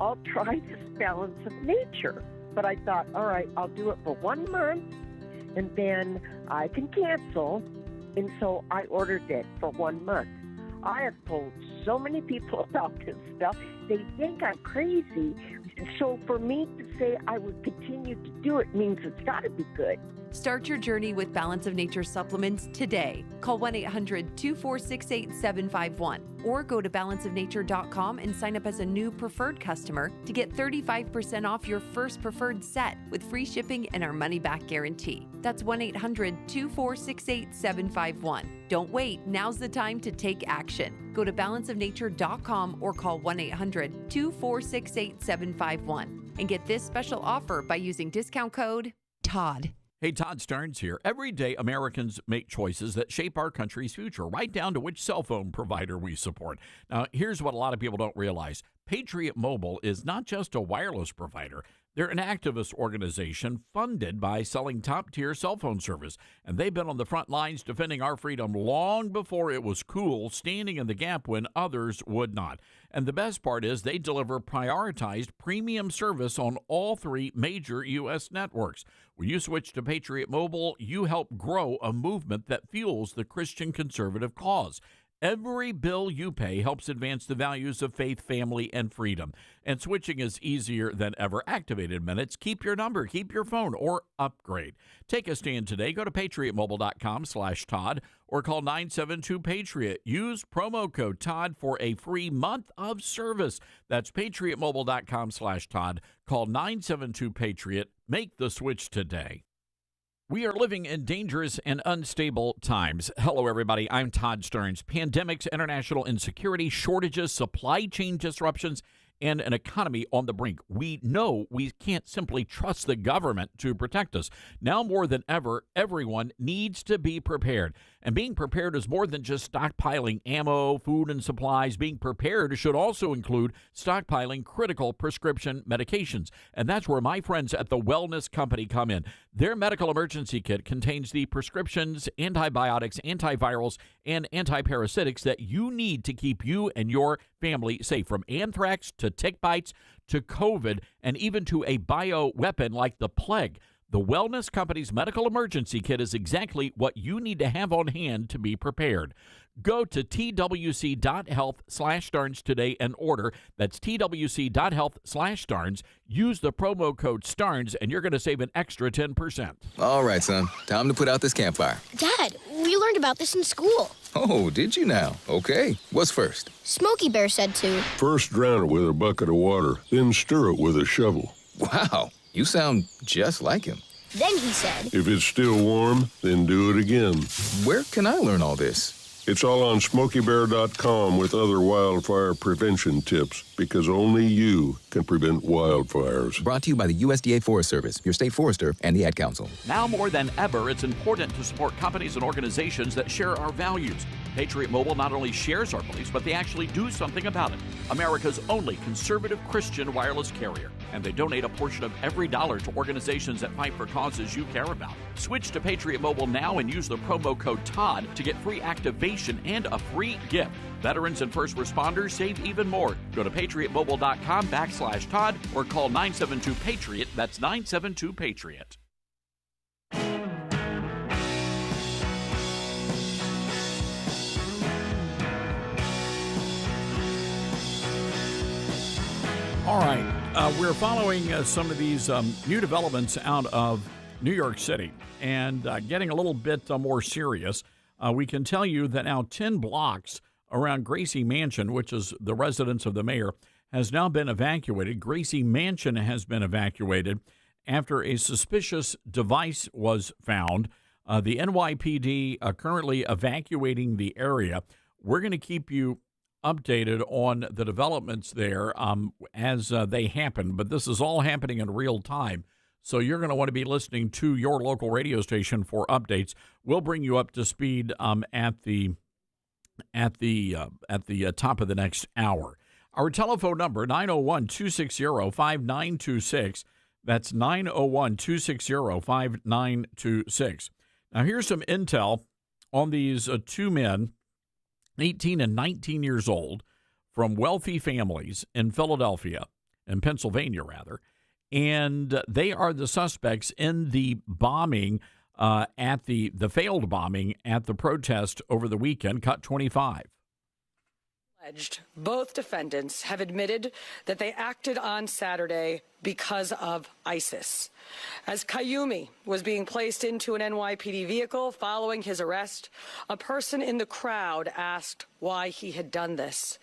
I'll try this Balance of Nature. But I thought, all right, I'll do it for 1 month, and then I can cancel. And so I ordered it for 1 month. I have told so many people about this stuff. They think I'm crazy. So for me to say I would continue to do it means it's got to be good. Start your journey with Balance of Nature supplements today. Call 1-800-246-8751 or go to balanceofnature.com and sign up as a new preferred customer to get 35% off your first preferred set with free shipping and our money-back guarantee. That's 1-800-246-8751. Don't wait. Now's the time to take action. Go to balanceofnature.com or call 1-800-246-8751 and get this special offer by using discount code TODD. Hey, Todd Starnes here. Every day, Americans make choices that shape our country's future, right down to which cell phone provider we support. Now, here's what a lot of people don't realize. Patriot Mobile is not just a wireless provider. They're an activist organization funded by selling top-tier cell phone service, and they've been on the front lines defending our freedom long before it was cool, standing in the gap when others would not. And the best part is they deliver prioritized premium service on all 3 major U.S. networks. When you switch to Patriot Mobile, you help grow a movement that fuels the Christian conservative cause. Every bill you pay helps advance the values of faith, family, and freedom. And switching is easier than ever. Activated minutes. Keep your number, keep your phone, or upgrade. Take a stand today. Go to patriotmobile.com/Todd or call 972-PATRIOT. Use promo code Todd for a free month of service. That's patriotmobile.com/Todd. Call 972-PATRIOT. Make the switch today. We are living in dangerous and unstable times. Hello, everybody. I'm Todd Starnes. Pandemics, international insecurity, shortages, supply chain disruptions, and an economy on the brink. We know we can't simply trust the government to protect us. Now more than ever, everyone needs to be prepared. And being prepared is more than just stockpiling ammo, food, and supplies. Being prepared should also include stockpiling critical prescription medications. And that's where my friends at the Wellness Company come in. Their medical emergency kit contains the prescriptions, antibiotics, antivirals, and antiparasitics that you need to keep you and your family safe, from anthrax to tick bites to COVID and even to a bioweapon like the plague. The Wellness Company's medical emergency kit is exactly what you need to have on hand to be prepared. Go to twc.health/Starnes today and order. That's twc.health/Starnes. Use the promo code STARNES and you're going to save an extra 10%. All right, son. Time to put out this campfire. Dad, we learned about this in school. Oh, did you now? Okay. What's first? Smokey Bear said to. First drown it with a bucket of water, then stir it with a shovel. Wow. You sound just like him. Then he said, If it's still warm, then do it again. Where can I learn all this? It's all on SmokeyBear.com with other wildfire prevention tips, because only you can prevent wildfires. Brought to you by the USDA Forest Service, your state forester, and the Ad Council. Now more than ever, it's important to support companies and organizations that share our values. Patriot Mobile not only shares our beliefs, but they actually do something about it. America's only conservative Christian wireless carrier. And they donate a portion of every dollar to organizations that fight for causes you care about. Switch to Patriot Mobile now and use the promo code TODD to get free activation and a free gift. Veterans and first responders save even more. Go to patriotmobile.com/Todd or call 972-PATRIOT. That's 972-PATRIOT. All right, we're following some of these new developments out of New York City and getting a little bit more serious. We can tell you that now 10 blocks around Gracie Mansion, which is the residence of the mayor, has now been evacuated. Gracie Mansion has been evacuated after a suspicious device was found. The NYPD are currently evacuating the area. We're going to keep you updated on the developments there as they happen, but this is all happening in real time. So you're going to want to be listening to your local radio station for updates. We'll bring you up to speed at the top of the next hour. Our telephone number, 901-260-5926. That's 901-260-5926. Now here's some intel on these two men, 18 and 19 years old, from wealthy families in Philadelphia, in Pennsylvania, rather. And they are the suspects in the bombing at the failed bombing at the protest over the weekend. Cut 25. Both defendants have admitted that they acted on Saturday because of ISIS. As Qayyumi was being placed into an NYPD vehicle following his arrest, a person in the crowd asked why he had done this.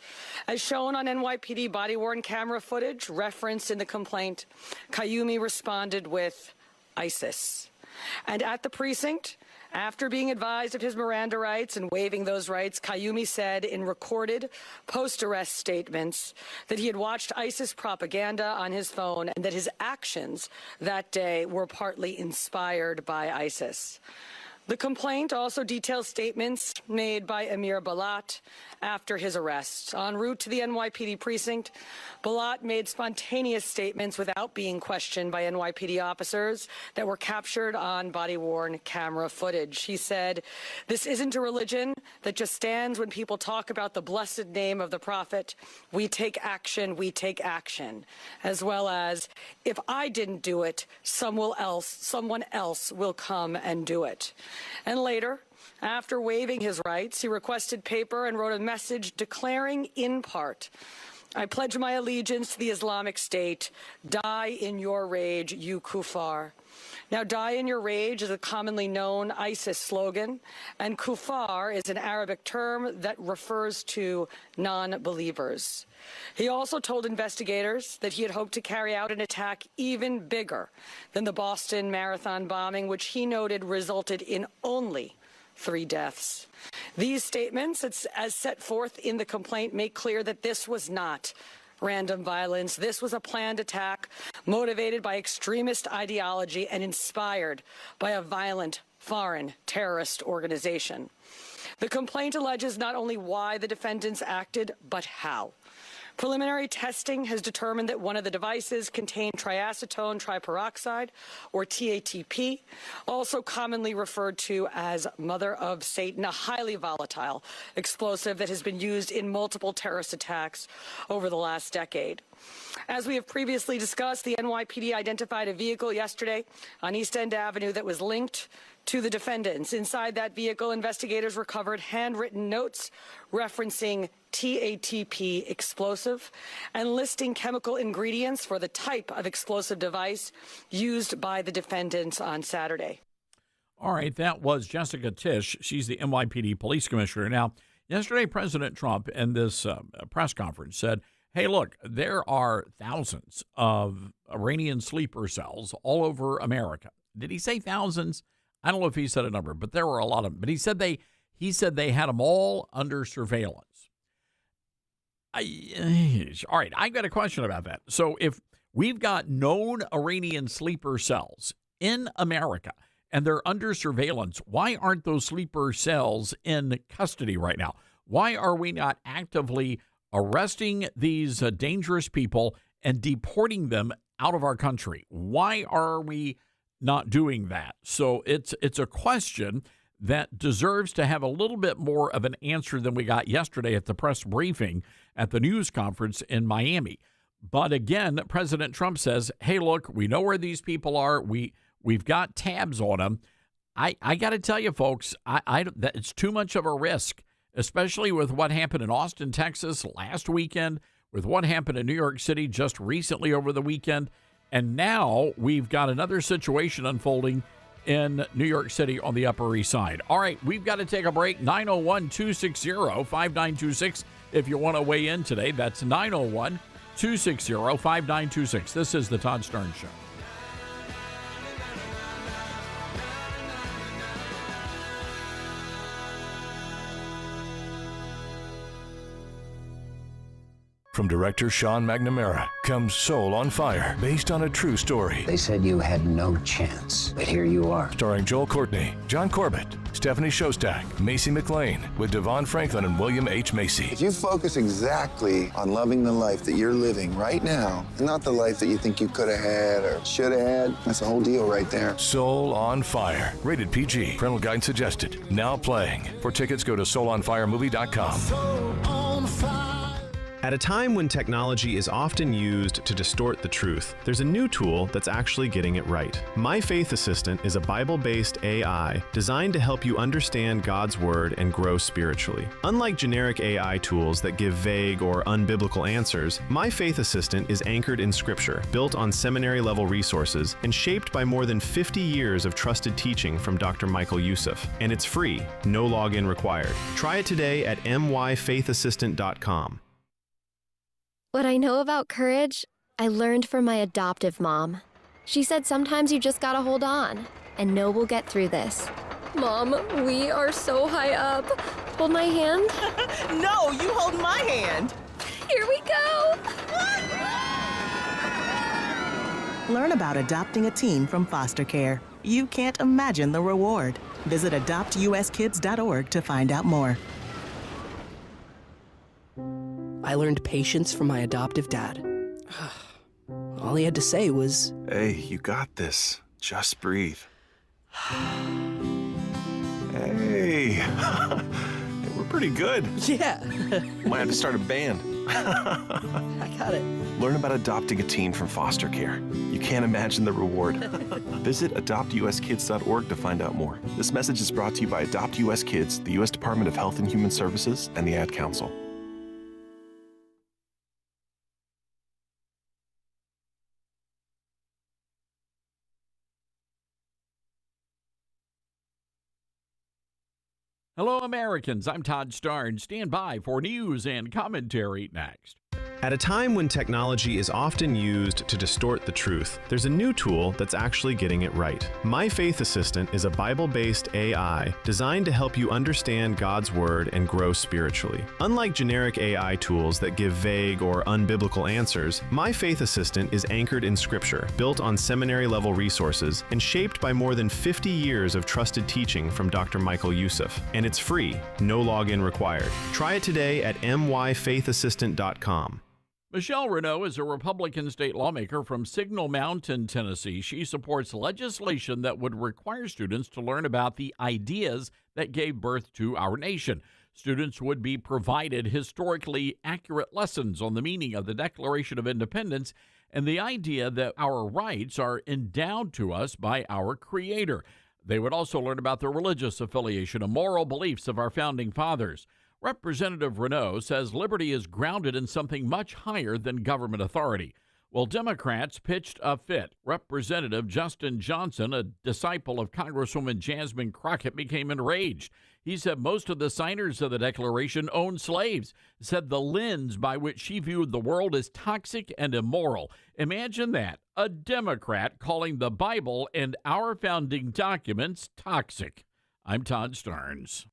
As shown on NYPD body-worn camera footage referenced in the complaint, Qayyumi responded with ISIS. And at the precinct, after being advised of his Miranda rights and waiving those rights, Qayyumi said in recorded post-arrest statements that he had watched ISIS propaganda on his phone and that his actions that day were partly inspired by ISIS. The complaint also details statements made by Amir Balat after his arrest. En route to the NYPD precinct, Balat made spontaneous statements without being questioned by NYPD officers that were captured on body-worn camera footage. He said, "This isn't a religion that just stands when people talk about the blessed name of the prophet. We take action, as well as, if I didn't do it, someone else will come and do it." And later, after waiving his rights, he requested paper and wrote a message declaring in part, "I pledge my allegiance to the Islamic State. Die in your rage, you kuffar." Now, "die in your rage" is a commonly known ISIS slogan, and kuffar is an Arabic term that refers to non-believers. He also told investigators that he had hoped to carry out an attack even bigger than the Boston Marathon bombing, which he noted resulted in only 3 deaths. These statements, as set forth in the complaint, make clear that this was not random violence. This was a planned attack motivated by extremist ideology and inspired by a violent foreign terrorist organization. The complaint alleges not only why the defendants acted, but how. Preliminary testing has determined that one of the devices contained triacetone triperoxide, or TATP, also commonly referred to as Mother of Satan, a highly volatile explosive that has been used in multiple terrorist attacks over the last decade. As we have previously discussed, the NYPD identified a vehicle yesterday on East End Avenue that was linked to the defendants. Inside that vehicle, investigators recovered handwritten notes referencing TATP explosive and listing chemical ingredients for the type of explosive device used by the defendants on Saturday. All right, that was Jessica Tisch. She's the NYPD police commissioner. Now, yesterday, President Trump in this press conference said, hey, look, there are thousands of Iranian sleeper cells all over America. Did he say thousands? I don't know if he said a number, but there were a lot of them. But he said they had them all under surveillance. All right, I've got a question about that. So if we've got known Iranian sleeper cells in America and they're under surveillance, why aren't those sleeper cells in custody right now? Why are we not actively arresting these dangerous people and deporting them out of our country? Why are we not doing that? So it's a question that deserves to have a little bit more of an answer than we got yesterday at the press briefing at the news conference in Miami. But again, President Trump says, hey, look, we know where these people are. We've got tabs on them. I got to tell you, folks, that it's too much of a risk, especially with what happened in Austin, Texas last weekend, with what happened in New York City just recently over the weekend. And now we've got another situation unfolding in New York City on the Upper East Side. All right, we've got to take a break. 901-260-5926 if you want to weigh in today. That's 901-260-5926. This is the Todd Starnes Show. From director Sean McNamara comes Soul on Fire, based on a true story. They said you had no chance, but here you are. Starring Joel Courtney, John Corbett, Stephanie Shostak, Macy McLean, with Devon Franklin and William H. Macy. If you focus exactly on loving the life that you're living right now, and not the life that you think you could have had or should have had, that's the whole deal right there. Soul on Fire, rated PG. Parental guidance suggested. Now playing. For tickets, go to soulonfiremovie.com. Soul on Fire. At a time when technology is often used to distort the truth, there's a new tool that's actually getting it right. My Faith Assistant is a Bible-based AI designed to help you understand God's Word and grow spiritually. Unlike generic AI tools that give vague or unbiblical answers, My Faith Assistant is anchored in Scripture, built on seminary-level resources, and shaped by more than 50 years of trusted teaching from Dr. Michael Youssef. And it's free, no login required. Try it today at myfaithassistant.com. What I know about courage, I learned from my adoptive mom. She said sometimes you just gotta hold on and know we'll get through this. Mom, we are so high up. Hold my hand. No, you hold my hand. Here we go. Learn about adopting a teen from foster care. You can't imagine the reward. Visit adoptuskids.org to find out more. I learned patience from my adoptive dad. All he had to say was, "Hey, you got this. Just breathe." Hey, we're pretty good. Yeah. Might have to start a band. I got it. Learn about adopting a teen from foster care. You can't imagine the reward. Visit adoptuskids.org to find out more. This message is brought to you by Adopt US Kids, the U.S. Department of Health and Human Services, and the Ad Council. Hello, Americans. I'm Todd Starnes. Stand by for news and commentary next. At a time when technology is often used to distort the truth, there's a new tool that's actually getting it right. My Faith Assistant is a Bible-based AI designed to help you understand God's Word and grow spiritually. Unlike generic AI tools that give vague or unbiblical answers, My Faith Assistant is anchored in Scripture, built on seminary-level resources, and shaped by more than 50 years of trusted teaching from Dr. Michael Youssef. And it's free, no login required. Try it today at myfaithassistant.com. Michelle Renault is a Republican state lawmaker from Signal Mountain, Tennessee. She supports legislation that would require students to learn about the ideas that gave birth to our nation. Students would be provided historically accurate lessons on the meaning of the Declaration of Independence and the idea that our rights are endowed to us by our Creator. They would also learn about the religious affiliation and moral beliefs of our founding fathers. Representative Renault says liberty is grounded in something much higher than government authority. Well, Democrats pitched a fit. Representative Justin Johnson, a disciple of Congresswoman Jasmine Crockett, became enraged. He said most of the signers of the Declaration owned slaves, said the lens by which she viewed the world as toxic and immoral. Imagine that, a Democrat calling the Bible and our founding documents toxic. I'm Todd Starnes.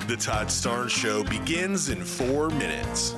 The Todd Starnes Show begins in 4 minutes.